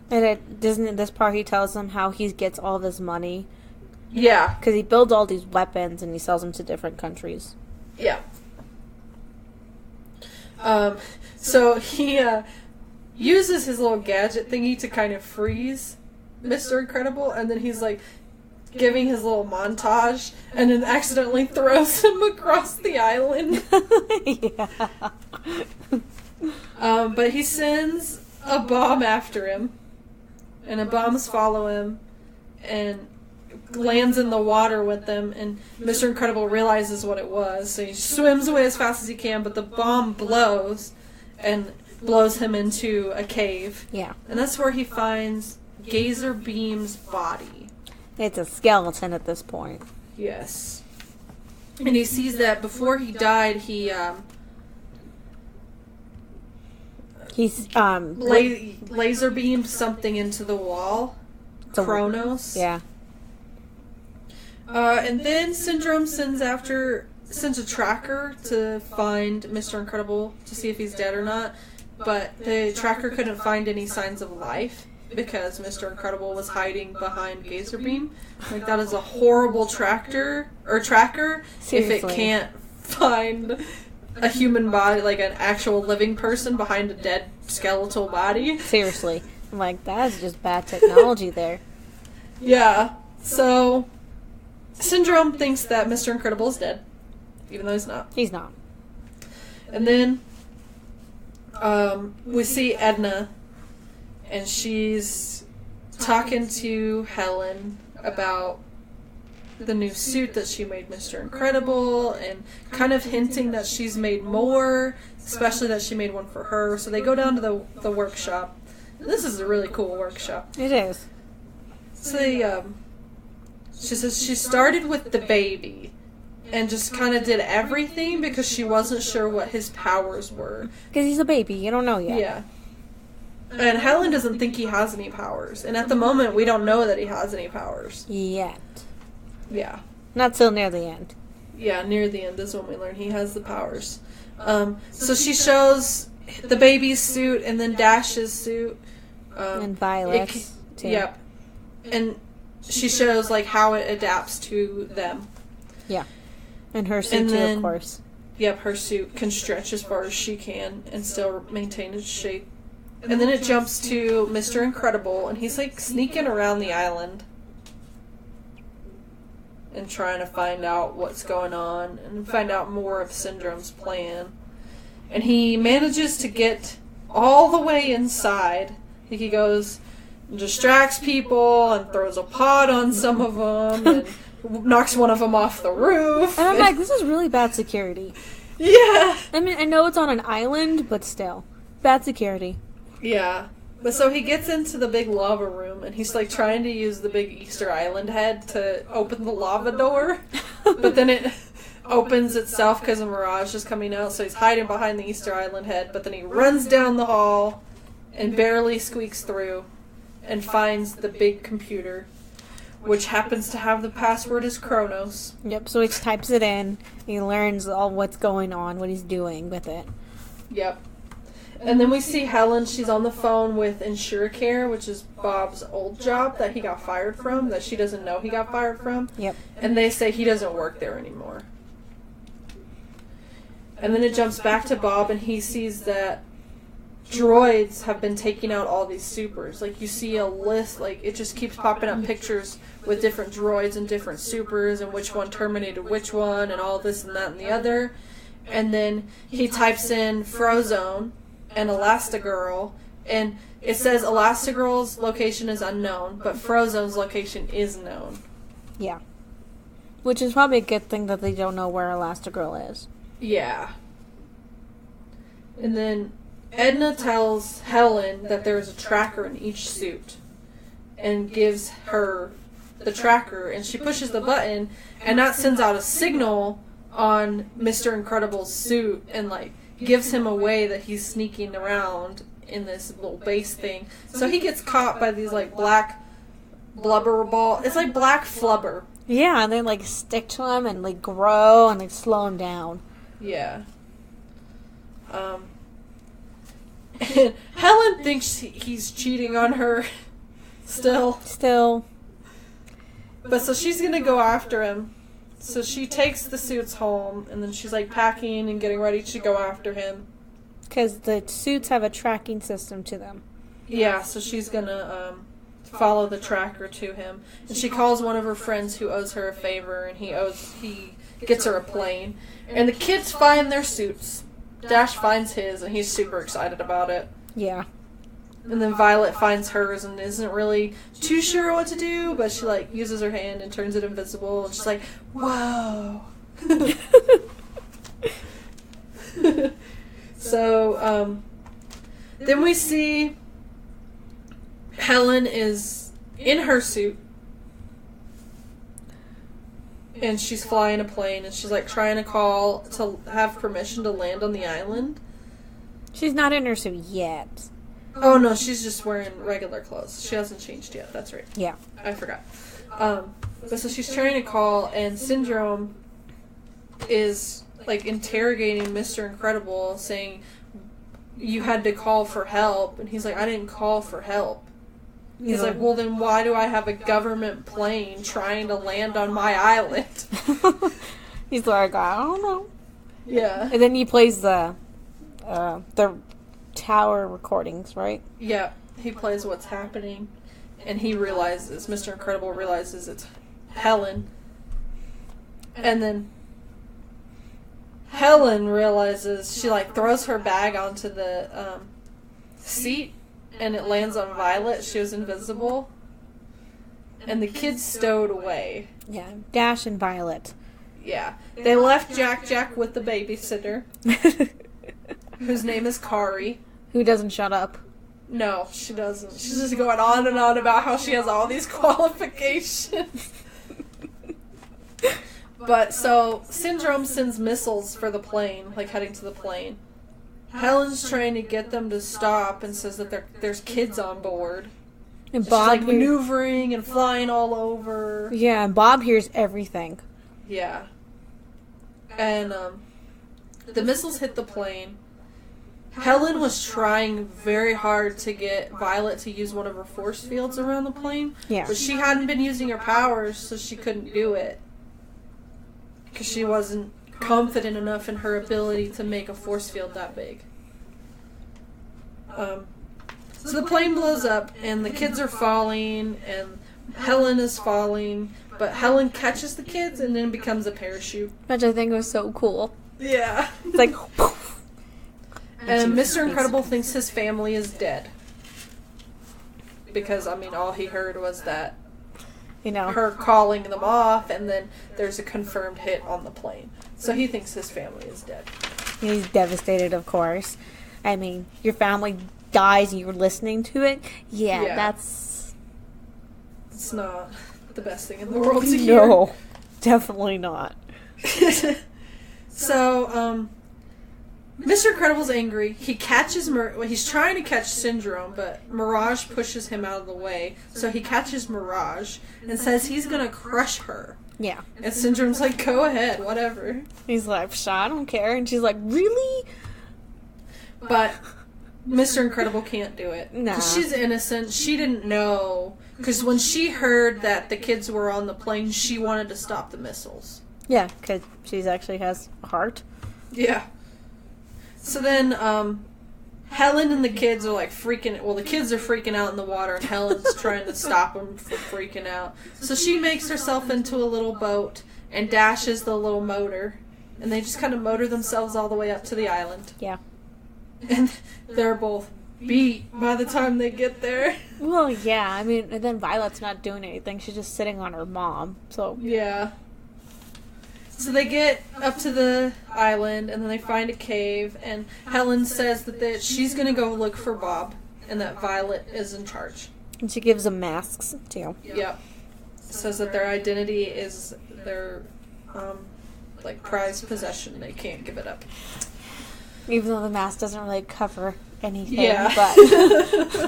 Speaker 2: And in this part he tells them how he gets all this money.
Speaker 1: Yeah.
Speaker 2: Because he builds all these weapons and he sells them to different countries.
Speaker 1: Yeah. So he uses his little gadget thingy to kind of freeze Mr. Incredible, and then he's like giving his little montage, and then accidentally throws him across the island.
Speaker 2: Yeah.
Speaker 1: But he sends a bomb after him, and the bombs follow him, and lands in the water with them, and Mr. Incredible realizes what it was, so he swims away as fast as he can, but the bomb blows, and blows him into a cave.
Speaker 2: Yeah.
Speaker 1: And that's where he finds Gazer Beam's body.
Speaker 2: It's a skeleton at this point.
Speaker 1: Yes. And he sees that before he died, he's laser beamed something into the wall. Kronos.
Speaker 2: Yeah.
Speaker 1: And then Syndrome sends a tracker to find Mr. Incredible to see if he's dead or not. But the tracker couldn't find any signs of life because Mr. Incredible was hiding behind Gazer Beam. Like, that is a horrible tracker
Speaker 2: Seriously.
Speaker 1: if it can't find a human body, like an actual living person behind a dead skeletal body.
Speaker 2: Seriously. I'm like, that is just bad technology there.
Speaker 1: Yeah. So, Syndrome thinks that Mr. Incredible is dead, even though he's not.
Speaker 2: He's not.
Speaker 1: And then we see Edna, and she's talking to Helen about the new suit that she made Mr. Incredible, and kind of hinting that she's made more, especially that she made one for her. So they go down to the workshop. And this is a really cool workshop.
Speaker 2: It is.
Speaker 1: So they, she says she started with the baby and just kind of did everything because she wasn't sure what his powers were.
Speaker 2: Because he's a baby. You don't know yet.
Speaker 1: Yeah. And Helen doesn't think he has any powers. And at the moment, we don't know that he has any powers.
Speaker 2: Yet.
Speaker 1: Yeah.
Speaker 2: Not till near the end.
Speaker 1: Yeah, near the end is when we learn he has the powers. So she shows the baby's suit and then Dash's suit.
Speaker 2: And Violet's, too.
Speaker 1: Yep. And she shows, like, how it adapts to them.
Speaker 2: Yeah. And her suit, too, of course.
Speaker 1: Yep, her suit can stretch as far as she can and still maintain its shape. And then it jumps to Mr. Incredible, and he's, like, sneaking around the island and trying to find out what's going on and find out more of Syndrome's plan. And he manages to get all the way inside. He goes and distracts people and throws a pot on some of them and knocks one of them off the roof.
Speaker 2: And I'm like, this is really bad security.
Speaker 1: Yeah.
Speaker 2: I mean, I know it's on an island, but still. Bad security.
Speaker 1: Yeah. But so he gets into the big lava room, and he's, like, trying to use the big Easter Island head to open the lava door. But then it opens itself because a mirage is coming out, so he's hiding behind the Easter Island head. But then he runs down the hall and barely squeaks through and finds the big computer, which happens to have the password as Kronos.
Speaker 2: Yep, so he types it in. He learns all what's going on, what he's doing with it.
Speaker 1: Yep. And then we see Helen. She's on the phone with InsureCare, which is Bob's old job that he got fired from, that she doesn't know he got fired from.
Speaker 2: Yep.
Speaker 1: And they say he doesn't work there anymore. And then it jumps back to Bob, and he sees that droids have been taking out all these supers. Like, you see a list, like, it just keeps popping up pictures with different droids and different supers, and which one terminated which one, and all this and that and the other. And then he types in Frozone and Elastigirl, and it says Elastigirl's location is unknown, but Frozone's location is known.
Speaker 2: Yeah. Which is probably a good thing that they don't know where Elastigirl is.
Speaker 1: Yeah. And then Edna tells Helen that there's a tracker in each suit and gives her the tracker, and she pushes the button, and that sends out a signal on Mr. Incredible's suit and, like, gives him away that he's sneaking around in this little base thing. So he gets caught by these, like, black blubber ball. It's like black flubber.
Speaker 2: Yeah, and they, like, stick to him and, like, grow and, like, slow him down.
Speaker 1: Yeah. And Helen thinks he's cheating on her still. But so she's gonna go after him. So she takes the suits home, and then she's, like, packing and getting ready to go after him.
Speaker 2: Because the suits have a tracking system to them.
Speaker 1: Yeah, so she's gonna follow the tracker to him. And she calls one of her friends who owes her a favor, and he gets her a plane. And the kids find their suits. Dash finds his, and he's super excited about it.
Speaker 2: Yeah.
Speaker 1: And then Violet finds hers and isn't really too sure what to do, but she, like, uses her hand and turns it invisible, and she's like, whoa. So, then we see Helen is in her suit, and she's flying a plane, and she's, like, trying to call to have permission to land on the island.
Speaker 2: She's not in her suit yet.
Speaker 1: Oh, no, she's just wearing regular clothes. She hasn't changed yet. That's right.
Speaker 2: Yeah.
Speaker 1: I forgot. But so she's trying to call, and Syndrome is, like, interrogating Mr. Incredible, saying, you had to call for help. And he's like, I didn't call for help. He's like, well, then why do I have a government plane trying to land on my island?
Speaker 2: He's like, I don't know.
Speaker 1: Yeah.
Speaker 2: And then he plays the tower recordings, right?
Speaker 1: Yeah. He plays what's happening. and Mr. Incredible realizes it's Helen. And then Helen realizes, she like throws her bag onto the seat, and it lands on Violet. She was invisible. And the kids stowed away.
Speaker 2: Yeah, Dash and Violet.
Speaker 1: Yeah. They left Jack with the babysitter, whose name is Kari.
Speaker 2: Who doesn't shut up.
Speaker 1: No, she doesn't. She's just going on and on about how she has all these qualifications. But, so, Syndrome sends missiles for the plane, like heading to the plane. Helen's trying to get them to stop and says that there's kids on board.
Speaker 2: And
Speaker 1: She's
Speaker 2: Bob
Speaker 1: like maneuvering and flying all over.
Speaker 2: Yeah, and Bob hears everything.
Speaker 1: Yeah. And the missiles hit the plane. Helen was trying very hard to get Violet to use one of her force fields around the plane.
Speaker 2: Yeah.
Speaker 1: But she hadn't been using her powers, so she couldn't do it. Because she wasn't confident enough in her ability to make a force field that big. So the plane blows up, and the kids are falling, and Helen is falling, but Helen catches the kids and then becomes a parachute.
Speaker 2: Which I think was so cool.
Speaker 1: Yeah.
Speaker 2: It's like...
Speaker 1: And Mr. Incredible thinks his family is dead. Because, I mean, all he heard was that,
Speaker 2: you know,
Speaker 1: her calling them off, and then there's a confirmed hit on the plane. So he thinks his family is dead.
Speaker 2: He's devastated, of course. I mean, your family dies and you're listening to it. Yeah. That's...
Speaker 1: It's not the best thing in the world to hear.
Speaker 2: No, definitely not.
Speaker 1: So, Mr. Incredible's angry. He catches he's trying to catch Syndrome, but Mirage pushes him out of the way. So he catches Mirage and says he's gonna crush her.
Speaker 2: Yeah.
Speaker 1: And Syndrome's like, go ahead, whatever.
Speaker 2: He's like, I don't care. And she's like, really?
Speaker 1: But Mr. Incredible can't do it.
Speaker 2: Nah.
Speaker 1: 'Cause she's innocent. She didn't know. Because when she heard that the kids were on the plane, she wanted to stop the missiles.
Speaker 2: Yeah, because she actually has a heart.
Speaker 1: Yeah. So then, Helen and the kids are like freaking... Well, the kids are freaking out in the water, and Helen's trying to stop them from freaking out. So she makes herself into a little boat and dashes the little motor. And they just kind of motor themselves all the way up to the island.
Speaker 2: Yeah.
Speaker 1: And they're both beat by the time they get there.
Speaker 2: Well, yeah. I mean, and then Violet's not doing anything. She's just sitting on her mom. So...
Speaker 1: Yeah. So they get up to the island, and then they find a cave, and Helen says that she's going to go look for Bob, and that Violet is in charge.
Speaker 2: And she gives them masks, too.
Speaker 1: Yep. Says that their identity is their, prized possession. They can't give it up.
Speaker 2: Even though the mask doesn't really cover anything,
Speaker 1: yeah.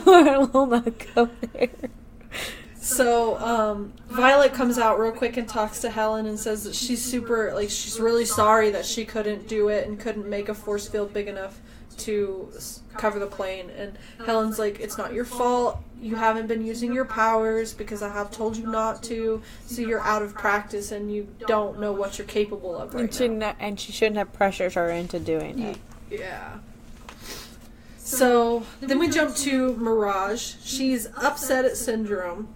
Speaker 2: But we'll not go there.
Speaker 1: So, Violet comes out real quick and talks to Helen and says that she's she's really sorry that she couldn't do it and couldn't make a force field big enough to cover the plane. And Helen's like, it's not your fault. You haven't been using your powers because I have told you not to, so you're out of practice and you don't know what you're capable of right now.
Speaker 2: And she shouldn't have pressured her into doing it.
Speaker 1: Yeah. So, then we jump to Mirage. She's upset at Syndrome.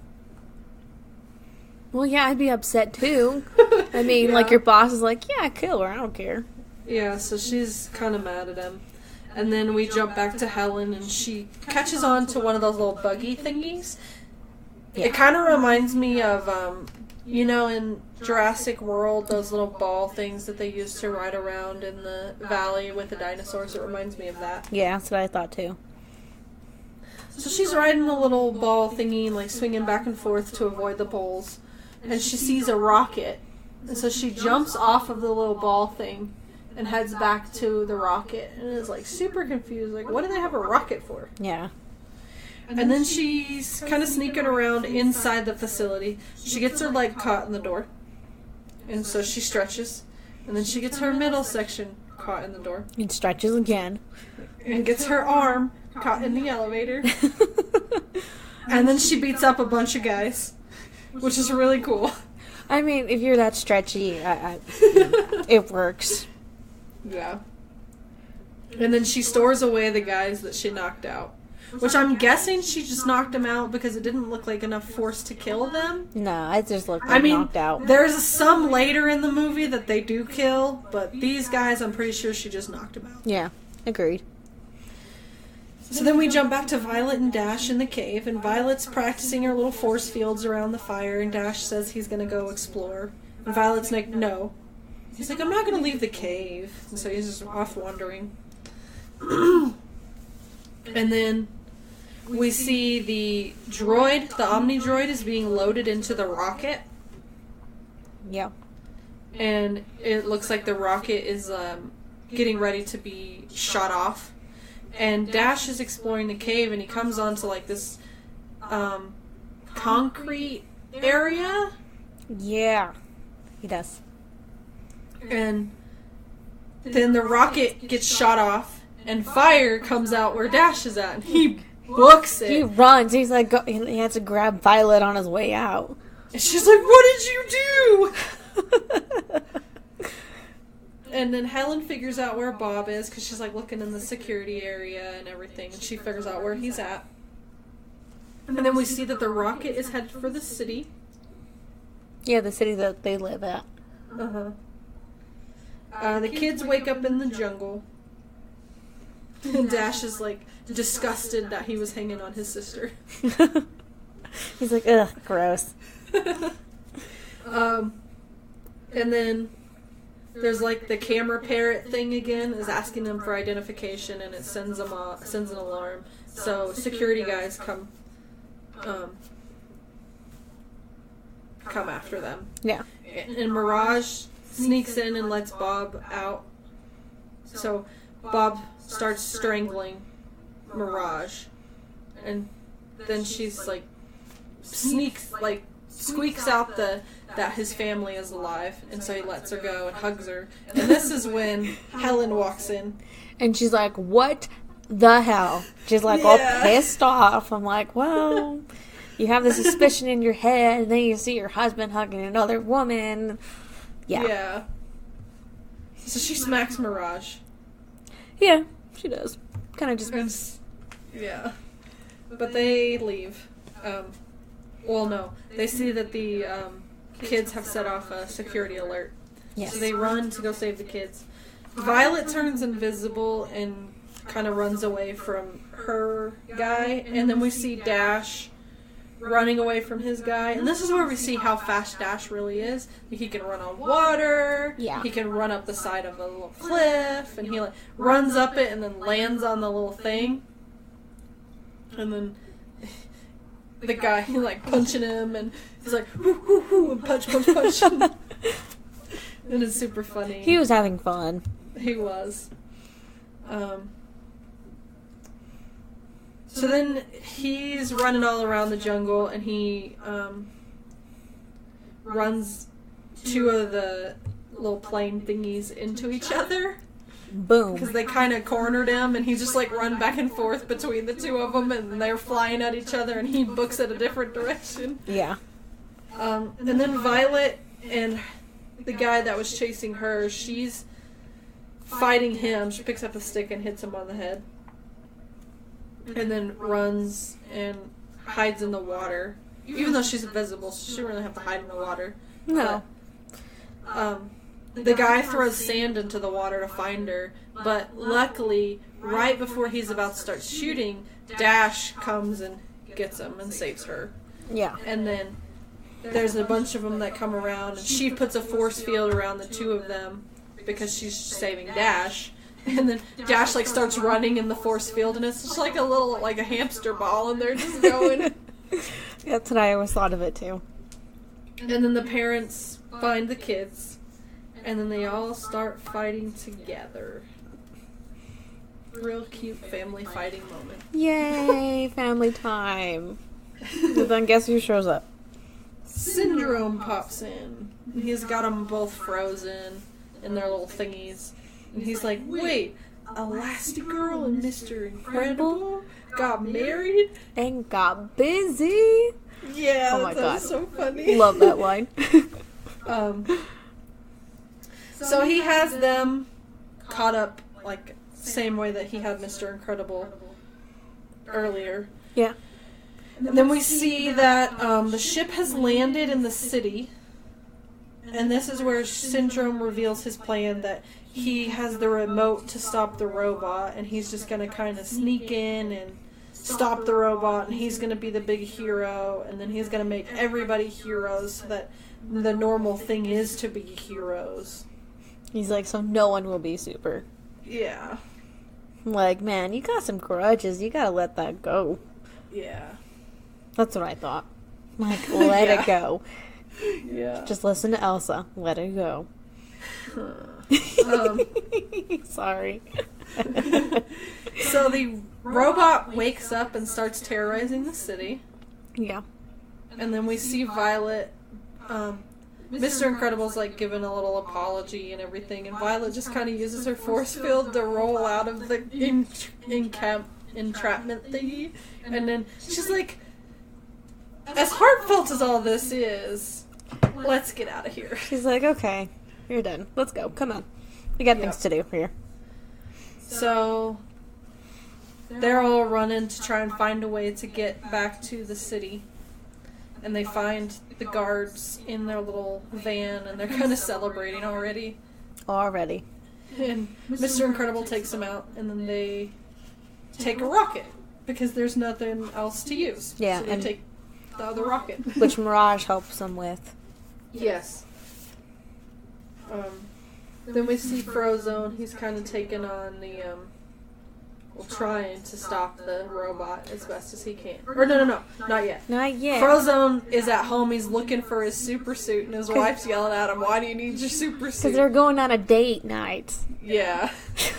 Speaker 2: Well, yeah, I'd be upset too. I mean,
Speaker 1: Yeah.
Speaker 2: your boss is like, yeah, kill her, I don't care.
Speaker 1: Yeah, so she's kind of mad at him. And then we jump back to Helen, and she catches on to one of those little buggy thingies.
Speaker 2: Yeah.
Speaker 1: It kind of reminds me of, in Jurassic World, those little ball things that they used to ride around in the valley with the dinosaurs. It reminds me of that.
Speaker 2: Yeah, that's what I thought too.
Speaker 1: So she's riding the little ball thingy and, swinging back and forth to avoid the poles. And she sees a rocket. And so she jumps off of the little ball thing and heads back to the rocket. And is, super confused. What do they have a rocket for?
Speaker 2: Yeah.
Speaker 1: And then she's kind of sneaking around inside the facility. She gets her leg caught in the door. And so she stretches. And then she gets her middle section caught in the door.
Speaker 2: And stretches again.
Speaker 1: And gets her arm caught in the elevator. And then she beats up a bunch of guys. Which is really cool.
Speaker 2: I mean, if you're that stretchy, it works.
Speaker 1: Yeah. And then she stores away the guys that she knocked out. which I'm guessing she just knocked him out because it didn't look like enough force to kill them.
Speaker 2: No, it just looked like knocked out.
Speaker 1: There's some later in the movie that they do kill, but these guys, I'm pretty sure she just knocked them out.
Speaker 2: Yeah, agreed.
Speaker 1: So then we jump back to Violet and Dash in the cave, and Violet's practicing her little force fields around the fire, and Dash says he's going to go explore. And Violet's like, no. He's like, I'm not going to leave the cave. And so he's just off wandering. And then we see the droid, the Omni droid, is being loaded into the rocket.
Speaker 2: Yeah.
Speaker 1: And it looks like the rocket is getting ready to be shot off. And Dash is exploring the cave, and he comes onto, like, this concrete area.
Speaker 2: Yeah, he does.
Speaker 1: And then the rocket gets shot off, and fire comes out where Dash is at, and he books it.
Speaker 2: He runs. He's like, he has to grab Violet on his way out.
Speaker 1: And she's like, what did you do? And then Helen figures out where Bob is, because she's, like, looking in the security area and everything, and she figures out where he's at. And then we see that the rocket is headed for the city.
Speaker 2: Yeah, the city that they live at.
Speaker 1: Uh-huh. The kids wake up in the jungle. And Dash is, like, disgusted that he was hanging on his sister.
Speaker 2: He's like, ugh, gross.
Speaker 1: And then there's, like, the camera parrot thing again is asking them for identification, and it sends an alarm. So security guys come after them.
Speaker 2: Yeah.
Speaker 1: And Mirage sneaks in and lets Bob out. So Bob starts strangling Mirage, and then she's like squeaks out that his family is alive, and so he lets her go and hugs her. And this is when Helen walks in.
Speaker 2: And she's like, what the hell? She's like, all pissed off. I'm like, well, you have the suspicion in your head, and then you see your husband hugging another woman. Yeah.
Speaker 1: So she smacks Mirage.
Speaker 2: Yeah, she does. Kind of just...
Speaker 1: Yeah. But they leave. Well, no. They see that the kids have set off a security alert.
Speaker 2: Yes.
Speaker 1: So they run to go save the kids. Violet turns invisible and kind of runs away from her guy. And then we see Dash running away from his guy. And this is where we see how fast Dash really is. He can run on water.
Speaker 2: Yeah.
Speaker 1: He can run up the side of a little cliff. And he like runs up it and then lands on the little thing. And then the guy, he like punching him, and he's like, whoo, whoo, whoo, and punch. And it's super funny.
Speaker 2: He was having fun.
Speaker 1: He was. So then he's running all around the jungle, and he runs two of the little plane thingies into each other.
Speaker 2: Boom.
Speaker 1: Because they kind of cornered him, and he just like run back and forth between the two of them, and they're flying at each other, and he books it a different direction.
Speaker 2: Yeah.
Speaker 1: And then Violet and the guy that was chasing her, she's fighting him. She picks up a stick and hits him on the head. And then runs and hides in the water. Even though she's invisible, she shouldn't really have to hide in the water.
Speaker 2: No.
Speaker 1: But, the guy throws sand into the water to find her, but luckily, right before he's about to start shooting, Dash comes and gets him and saves her.
Speaker 2: Yeah.
Speaker 1: And then there's a bunch of them that come around, and she puts a force field around the two of them because she's saving Dash. And then Dash like starts running in the force field, and it's just like a little, like a hamster ball, and they're just going.
Speaker 2: That's what I always thought of it too.
Speaker 1: And then the parents find the kids. And then they all start fighting together. Real cute family fighting moment.
Speaker 2: Yay, family time. But then guess who shows up?
Speaker 1: Syndrome pops in. He's got them both frozen in their little thingies. And he's like, wait, Elastigirl and Mr. Incredible got married?
Speaker 2: And got busy?
Speaker 1: Yeah,
Speaker 2: oh my God.
Speaker 1: That's so funny.
Speaker 2: Love that line.
Speaker 1: So he has them caught up, like, same way that he had Mr. Incredible. earlier.
Speaker 2: Yeah.
Speaker 1: And then we see that the ship has landed in the city. And this is where Syndrome reveals his plan that he has the remote to stop the robot, and he's just going to kind of sneak in and stop the robot, and he's going to be the big hero, and then he's going to make everybody heroes so that the normal thing is to be heroes.
Speaker 2: He's like, so no one will be super.
Speaker 1: Yeah.
Speaker 2: I'm like, man, you got some grudges. You gotta let that go.
Speaker 1: Yeah.
Speaker 2: That's what I thought. Like, let it go.
Speaker 1: Yeah.
Speaker 2: Just listen to Elsa. Let it go. Sorry.
Speaker 1: So the robot wakes up and starts terrorizing the city.
Speaker 2: Yeah.
Speaker 1: And then we see Violet. Mr. Incredible's like giving a little apology and everything, and Violet just kind of uses her force field to roll out of the entrapment thingy. And then she's like, as heartfelt as all this is, let's get out of here.
Speaker 2: She's like, okay, you're done. Let's go. Come on. We got things to do here.
Speaker 1: So they're all running to try and find a way to get back to the city. And they find the guards in their little van, and they're kind of celebrating already. And Mr. Incredible takes them out, and then they take a rocket, because there's nothing else to use.
Speaker 2: Yeah,
Speaker 1: so they take the other rocket.
Speaker 2: Which Mirage helps them with.
Speaker 1: Yes. Then we see Frozone. He's kind of taken on the, trying to stop the robot as best as he can. Or no, not yet.
Speaker 2: Not yet.
Speaker 1: Frozone is at home. He's looking for his super suit, and his wife's yelling at him, "Why do you need your super suit?"
Speaker 2: Because they're going on a date night.
Speaker 1: Yeah.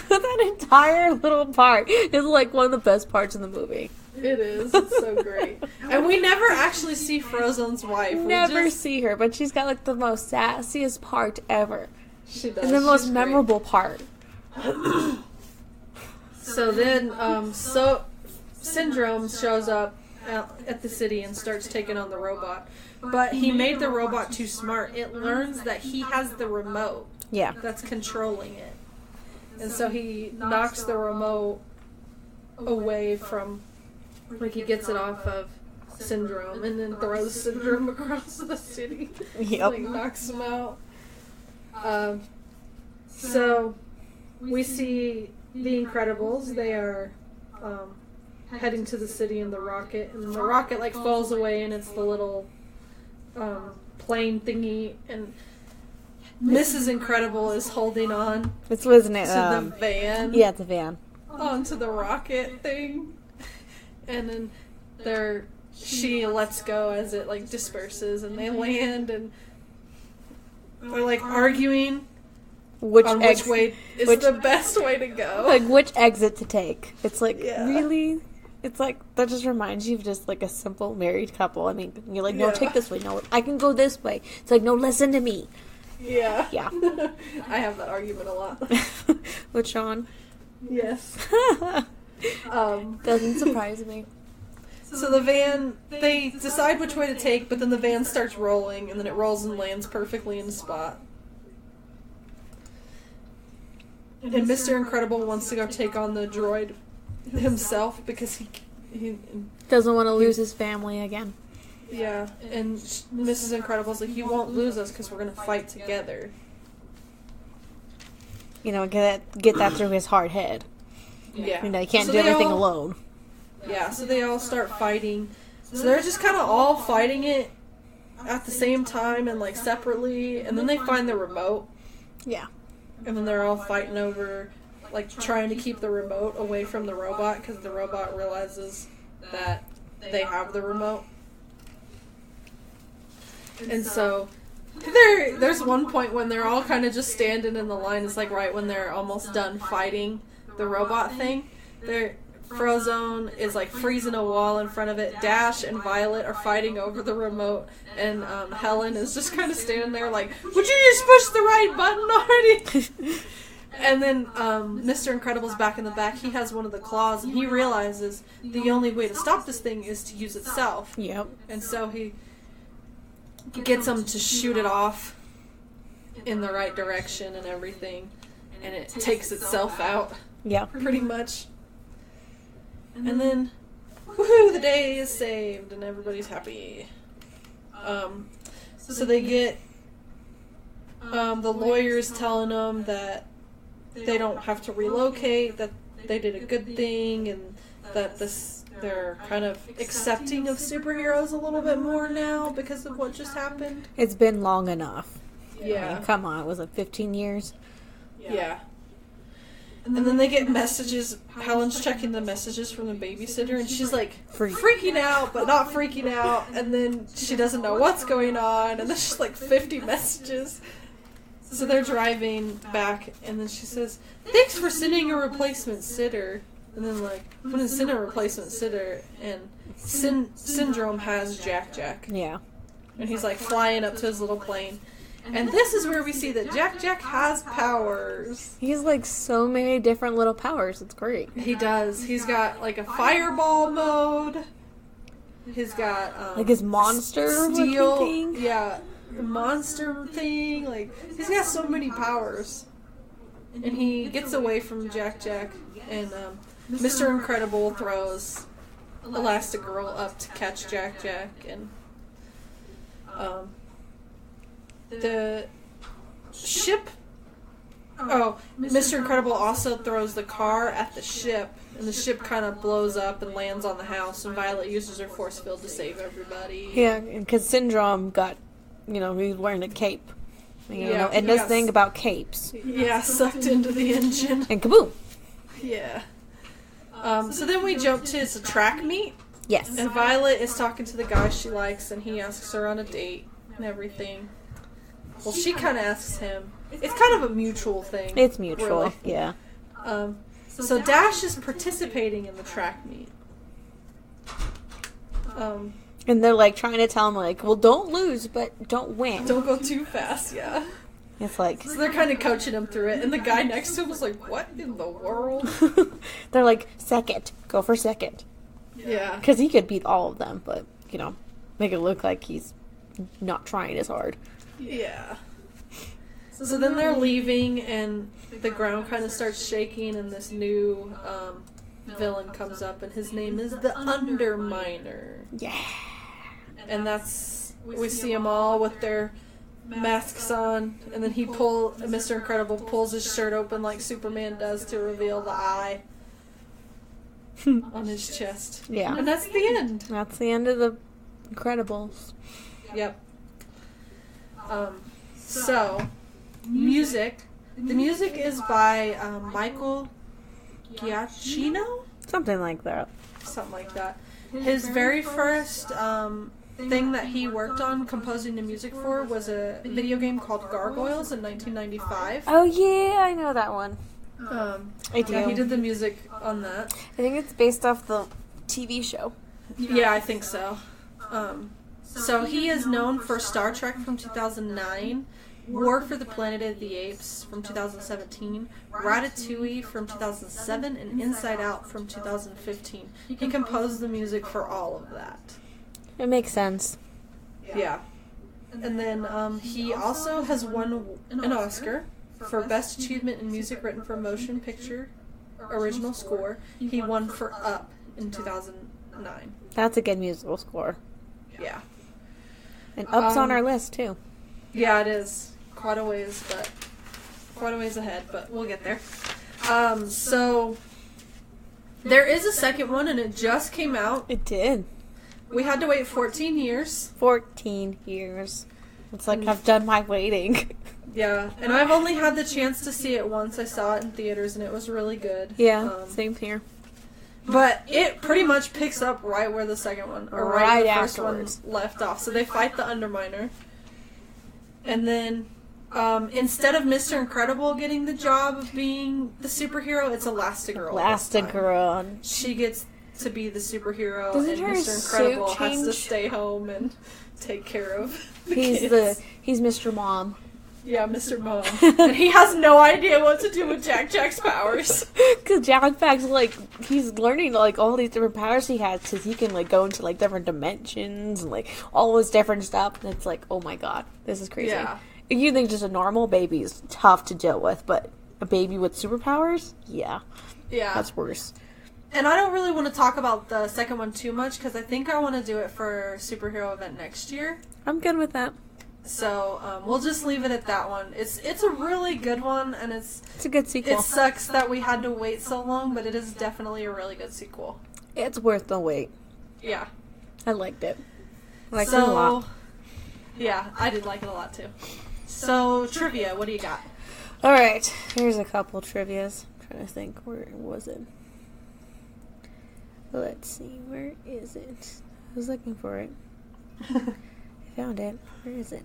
Speaker 2: That entire little part is like one of the best parts in the movie.
Speaker 1: It is. It's so great. And we never actually see Frozone's wife.
Speaker 2: Never see her, but she's got like the most sassiest part ever.
Speaker 1: She does.
Speaker 2: And the most
Speaker 1: She's
Speaker 2: memorable part.
Speaker 1: So then, Syndrome shows up at the city and starts taking on the robot. But he made the robot too smart. It learns that he has the remote.
Speaker 2: Yeah.
Speaker 1: That's controlling it. And so he knocks the remote away from, like, he gets it off of Syndrome and then throws Syndrome across the city.
Speaker 2: Yep.
Speaker 1: Like, knocks him out. So we see the Incredibles. They are heading to the city in the rocket, and the rocket like falls away, and it's the little plane thingy, and Mrs. Incredible is holding on
Speaker 2: Wasn't it?
Speaker 1: to the van.
Speaker 2: Yeah, it's a van.
Speaker 1: Onto the rocket thing, and then she lets go as it like disperses, and they land, and they're like arguing which way is the best way to go.
Speaker 2: Like which exit to take. It's like,
Speaker 1: Yeah.
Speaker 2: really? It's like, that just reminds you of just like a simple married couple. I mean, you're like, no,
Speaker 1: Yeah.
Speaker 2: take this way. No, I can go this way. It's like, no, listen to me.
Speaker 1: Yeah.
Speaker 2: Yeah.
Speaker 1: I have that argument a lot.
Speaker 2: With Sean.
Speaker 1: Yes.
Speaker 2: Doesn't surprise me.
Speaker 1: So the van, they decide which way to take, but then the van starts rolling, and then it rolls and lands perfectly in the spot. And Mr. Incredible wants to go take on the droid himself because he
Speaker 2: Doesn't want to lose his family again.
Speaker 1: yeah, and Mrs. Incredible's like, you won't lose us because we're going to fight together.
Speaker 2: You know, get that through his hard head.
Speaker 1: Yeah.
Speaker 2: You know, he can't
Speaker 1: So
Speaker 2: do
Speaker 1: they
Speaker 2: everything
Speaker 1: all-
Speaker 2: alone.
Speaker 1: Yeah, so they all start fighting. So they're just kind of all fighting it at the same time and like separately, and then they find the remote.
Speaker 2: Yeah.
Speaker 1: And then they're all fighting over, like, trying to keep the remote away from the robot because the robot realizes that they have the remote. And so there's one point when they're all kind of just standing in the line. It's like right when they're almost done fighting the robot thing. Frozone is like freezing a wall in front of it. Dash and Violet are fighting over the remote, and Helen is just kind of standing there like, would you just push the right button already? And then Mr. Incredible's back in the back. He has one of the claws, and he realizes the only way to stop this thing is to use itself.
Speaker 2: Yep.
Speaker 1: And so he gets him to shoot it off in the right direction and everything, and it takes itself out.
Speaker 2: Yeah.
Speaker 1: Pretty much. And then woohoo, the day is saved, and everybody's happy. So they get the lawyers telling them that they don't have to relocate, that they did a good thing, and that they're kind of accepting of superheroes a little bit more now because of what just happened.
Speaker 2: It's been long enough.
Speaker 1: Yeah.
Speaker 2: I mean, come on, was it 15 years?
Speaker 1: Yeah. And then they get messages. Helen's checking the messages from the babysitter, and she's like freaking out, but not freaking out. And then she doesn't know what's going on, and then she's like 50 messages. So they're driving back, and then she says, "Thanks for sending a replacement sitter." And then like, I'm gonna send a replacement sitter, and Syndrome has Jack.
Speaker 2: Yeah.
Speaker 1: And he's like flying up to his little plane. And this is where we see that Jack has powers.
Speaker 2: He has like so many different little powers. It's great.
Speaker 1: He does. He's got like a fireball mode. He's got
Speaker 2: like his monster
Speaker 1: steel
Speaker 2: thing.
Speaker 1: Yeah, monster thing. Like he's got so many powers. And he gets away from Jack, and Mr. Incredible throws Elastigirl up to catch Jack, and the ship. Oh, Mr. Incredible also throws the car at the ship, and the ship kind of blows up and lands on the house, and Violet uses her force field to save everybody.
Speaker 2: Yeah, because Syndrome got, he was wearing a cape. And this thing about capes.
Speaker 1: Yeah, sucked into the engine.
Speaker 2: And kaboom!
Speaker 1: Yeah. So then we jump to, it's a track meet.
Speaker 2: Yes.
Speaker 1: And Violet is talking to the guy she likes, and he asks her on a date and everything. Well, she kind of asks him. It's kind of a mutual thing.
Speaker 2: It's mutual,
Speaker 1: really.
Speaker 2: Yeah.
Speaker 1: So Dash is participating in the track meet.
Speaker 2: And they're like trying to tell him like, well, don't lose, but don't win.
Speaker 1: Don't go too fast, yeah.
Speaker 2: It's like...
Speaker 1: So they're kind of coaching him through it, and the guy next to him was like, what in the world?
Speaker 2: They're like, second. Go for second.
Speaker 1: Yeah.
Speaker 2: Because he could beat all of them, but, make it look like he's not trying as hard.
Speaker 1: Yeah. So then they're leaving, and the ground kind of starts shaking, and this new villain comes up, and his name is the Underminer.
Speaker 2: Yeah.
Speaker 1: And we see them all with their masks on, and then Mr. Incredible pulls his shirt open like Superman does to reveal the eye on his chest.
Speaker 2: Yeah.
Speaker 1: And that's the end.
Speaker 2: That's the end of the Incredibles.
Speaker 1: Yep. So, music. The music is by Michael Giacchino?
Speaker 2: Something like that.
Speaker 1: Something like that. His very first thing that he worked on composing the music for was a video game called Gargoyles in 1995.
Speaker 2: Oh, yeah, I know that one. I do.
Speaker 1: Yeah, he did the music on that.
Speaker 2: I think it's based off the TV show.
Speaker 1: Yeah, I think so. So he is known for Star Trek from 2009, War for the Planet of the Apes from 2017, Ratatouille from 2007, and Inside Out from 2015. He composed the music for all of that.
Speaker 2: It makes sense.
Speaker 1: Yeah. And then he also has won an Oscar for Best Achievement in Music Written for Motion Picture Original Score. He won for Up in 2009.
Speaker 2: That's a good musical score.
Speaker 1: Yeah.
Speaker 2: And Up's on our list, too.
Speaker 1: Yeah, it is. Quite a ways ahead, but we'll get there. So there is a second one, and it just came out.
Speaker 2: It did.
Speaker 1: We had to wait 14 years.
Speaker 2: 14 years. It's like I've done my waiting.
Speaker 1: Yeah, and I've only had the chance to see it once. I saw it in theaters, and it was really good.
Speaker 2: Yeah, same here.
Speaker 1: But it pretty much picks up right where the second one, or right where the first one left off. So they fight the Underminer. And then, instead of Mr. Incredible getting the job of being the superhero, it's Elastigirl.
Speaker 2: Elastigirl.
Speaker 1: She gets to be the superhero,
Speaker 2: Doesn't
Speaker 1: and
Speaker 2: her
Speaker 1: Mr. Incredible
Speaker 2: suit
Speaker 1: has to
Speaker 2: change?
Speaker 1: stay home and take care of the kids.
Speaker 2: He's Mr. Mom.
Speaker 1: Yeah, Mr. Mom. And he has no idea what to do with Jack's powers.
Speaker 2: Because Jack's he's learning all these different powers he has, because he can go into different dimensions and all this different stuff. And it's oh my god, this is crazy.
Speaker 1: Yeah.
Speaker 2: You think just a normal baby is tough to deal with, but a baby with superpowers, yeah,
Speaker 1: Yeah,
Speaker 2: that's worse.
Speaker 1: And I don't really want to talk about the second one too much because I think I want to do it for superhero event next year.
Speaker 2: I'm good with that.
Speaker 1: So we'll just leave it at that one. It's a really good one, and it's
Speaker 2: a good sequel.
Speaker 1: It sucks that we had to wait so long, but it is definitely a really good sequel.
Speaker 2: It's worth the wait.
Speaker 1: Yeah.
Speaker 2: I liked it. I liked it a lot.
Speaker 1: Yeah, I did like it a lot too. So, trivia, what do you got?
Speaker 2: Alright, here's a couple trivias. I'm trying to think, where was it? Let's see, where is it? I was looking for it. I found it. Where is it?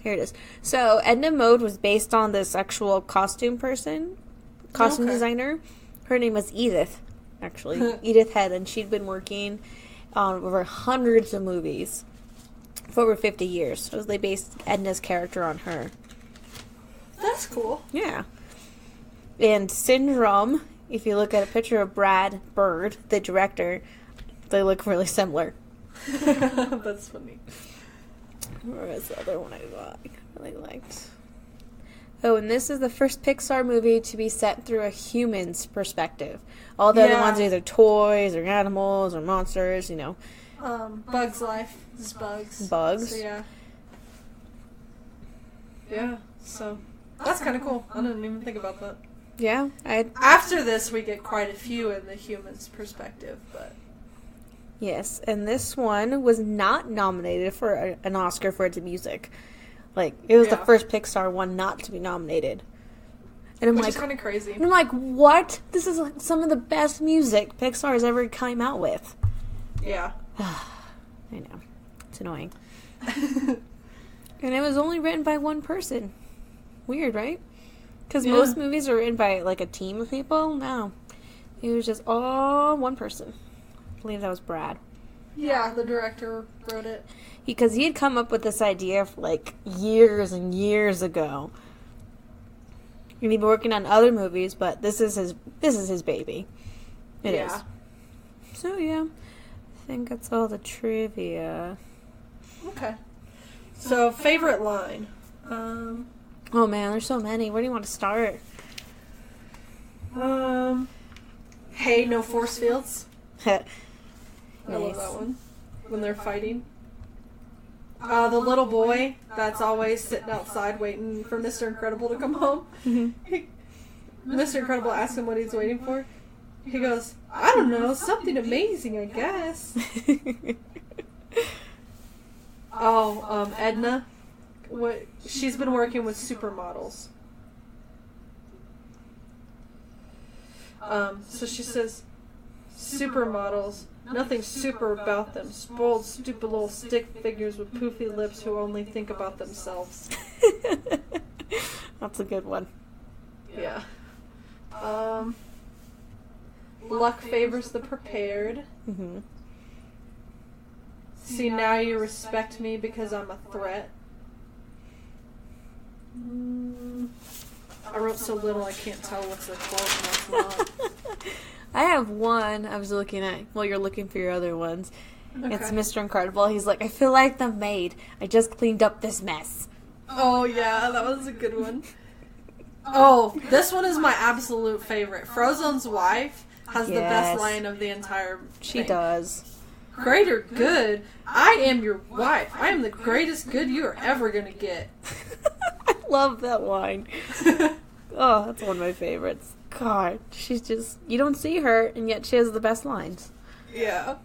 Speaker 2: Here it is. So, Edna Mode was based on this actual costume designer. Her name was Edith, actually. Edith Head, and she'd been working on over hundreds of movies for over 50 years. So they based Edna's character on her.
Speaker 1: That's cool.
Speaker 2: Yeah. And Syndrome, if you look at a picture of Brad Bird, the director, they look really similar.
Speaker 1: That's funny.
Speaker 2: Where was the other one I really liked? Oh, and this is the first Pixar movie to be set through a human's perspective. All the other ones are either toys or animals or monsters, you know.
Speaker 1: Bugs Life. This is Bugs.
Speaker 2: Bugs.
Speaker 1: So, yeah. Yeah, so that's kind of cool. I didn't even think about that.
Speaker 2: Yeah.
Speaker 1: After this, we get quite a few in the human's perspective, but...
Speaker 2: Yes, and this one was not nominated for an Oscar for its music. Like, it was the first Pixar one not to be nominated. And I'm
Speaker 1: Which
Speaker 2: like,
Speaker 1: is kind of crazy.
Speaker 2: And I'm like, what? This is like some of the best music Pixar has ever come out with.
Speaker 1: Yeah.
Speaker 2: I know. It's annoying. And it was only written by one person. Weird, right? Because most movies are written by, like, a team of people. No. It was just all one person. I believe that was Brad.
Speaker 1: Yeah, the director wrote it.
Speaker 2: Because he had come up with this idea for, like, years and years ago. And he'd been working on other movies, but this is his baby. It is. So, yeah. I think that's all the trivia.
Speaker 1: Okay. So, favorite line.
Speaker 2: Oh, man, there's so many. Where do you want to start?
Speaker 1: Hey, no force fields.
Speaker 2: Nice.
Speaker 1: I love that one. When they're fighting. The little boy that's always sitting outside waiting for Mr. Incredible to come home. Mr. Incredible asks him what he's waiting for. He goes, I don't know, something amazing, I guess. Edna. She's been working with supermodels. So she says, supermodels. Nothing super about them. Spoiled, stupid little stick figures with poofy lips who only think about themselves.
Speaker 2: That's a good one.
Speaker 1: Yeah. Luck favors the prepared.
Speaker 2: Mm-hmm.
Speaker 1: See, now you respect me because I'm a threat. I wrote so little I can't tell what's a quote and what's not.
Speaker 2: I have one I was looking at while you're looking for your other ones. Okay. It's Mr. Incredible. He's like, I feel like the maid. I just cleaned up this mess.
Speaker 1: Oh, yeah, that was a good one. Oh, this one is my absolute favorite. Frozone's wife has the best line of the entire thing.
Speaker 2: She does.
Speaker 1: Great or good, I am your wife. I am the greatest good you are ever going to get.
Speaker 2: I love that line. Oh, that's one of my favorites. God, she's just... You don't see her, and yet she has the best lines.
Speaker 1: Yeah.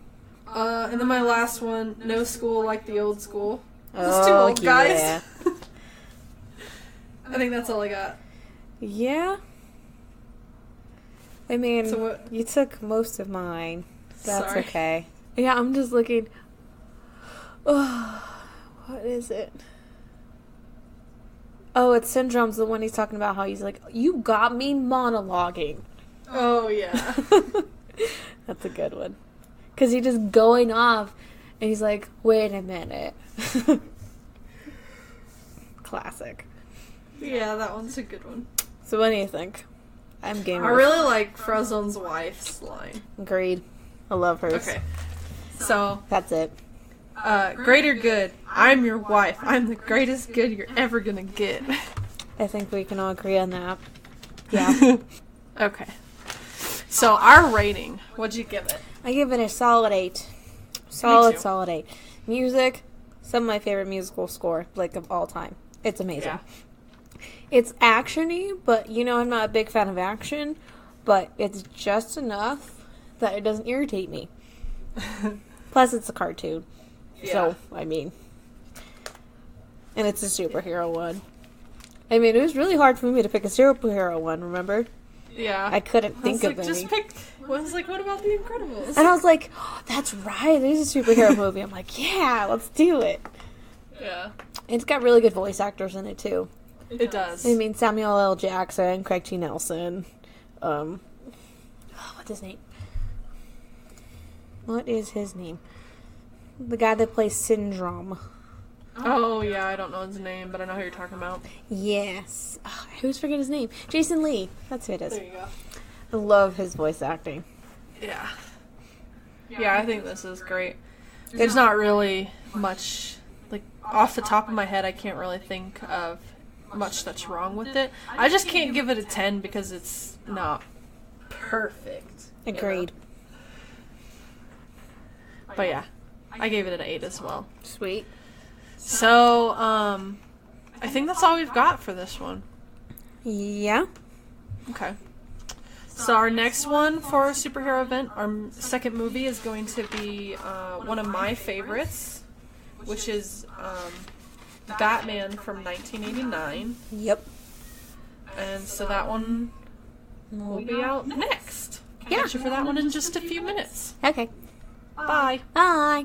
Speaker 1: And then my last one, no school like the old school. Those two old guys.
Speaker 2: Yeah.
Speaker 1: I think that's all I got.
Speaker 2: Yeah. I mean,
Speaker 1: so
Speaker 2: you took most of mine. That's
Speaker 1: Sorry.
Speaker 2: okay. Yeah, I'm just looking... Oh, what is it? Oh, it's Syndrome's the one he's talking about how he's like, you got me monologuing.
Speaker 1: Oh, yeah.
Speaker 2: That's a good one. Because he's just going off, and he's like, wait a minute. Classic.
Speaker 1: Yeah, that one's a good one.
Speaker 2: So what do you think? I'm game.
Speaker 1: I really like Frozone's wife's line.
Speaker 2: Agreed. I love hers.
Speaker 1: Okay. So.
Speaker 2: That's it.
Speaker 1: Greater good. I'm your wife. I'm the greatest good you're ever gonna get.
Speaker 2: I think we can all agree on that. Yeah.
Speaker 1: Okay. So our rating, what'd you give it?
Speaker 2: I give it a solid 8. Solid 8. Music, some of my favorite musical score, like, of all time. It's amazing.
Speaker 1: Yeah.
Speaker 2: It's action-y, but, I'm not a big fan of action, but it's just enough that it doesn't irritate me. Plus, it's a cartoon.
Speaker 1: Yeah.
Speaker 2: So, and it's a superhero one. It was really hard for me to pick a superhero one, remember?
Speaker 1: Yeah.
Speaker 2: I couldn't think of any.
Speaker 1: Just pick. I was like, what about The Incredibles?
Speaker 2: And I was like, oh, that's right, there's a superhero movie. I'm like, yeah, let's do it.
Speaker 1: Yeah.
Speaker 2: It's got really good voice actors in it, too.
Speaker 1: It does.
Speaker 2: Samuel L. Jackson, Craig T. Nelson, what's his name? What is his name? The guy that plays Syndrome.
Speaker 1: Oh, yeah, I don't know his name, but I know who you're talking about.
Speaker 2: Yes. Oh, I always forget his name. Jason Lee. That's who it is.
Speaker 1: There you go.
Speaker 2: I love his voice acting.
Speaker 1: Yeah. Yeah, I think this is great. There's not really much, like, off the top of my head, I can't really think of much that's wrong with it. I just can't give it a 10 because it's not perfect.
Speaker 2: Agreed.
Speaker 1: But yeah, I gave it an 8 as well.
Speaker 2: Sweet.
Speaker 1: So, I think that's all we've got for this one.
Speaker 2: Yeah.
Speaker 1: Okay. So our next one for our superhero event, our second movie, is going to be one of my favorites, which is Batman from 1989.
Speaker 2: Yep.
Speaker 1: And so that one will be out next.
Speaker 2: Yeah.
Speaker 1: Catch you for that one in just a few minutes.
Speaker 2: Okay.
Speaker 1: Bye.
Speaker 2: Bye.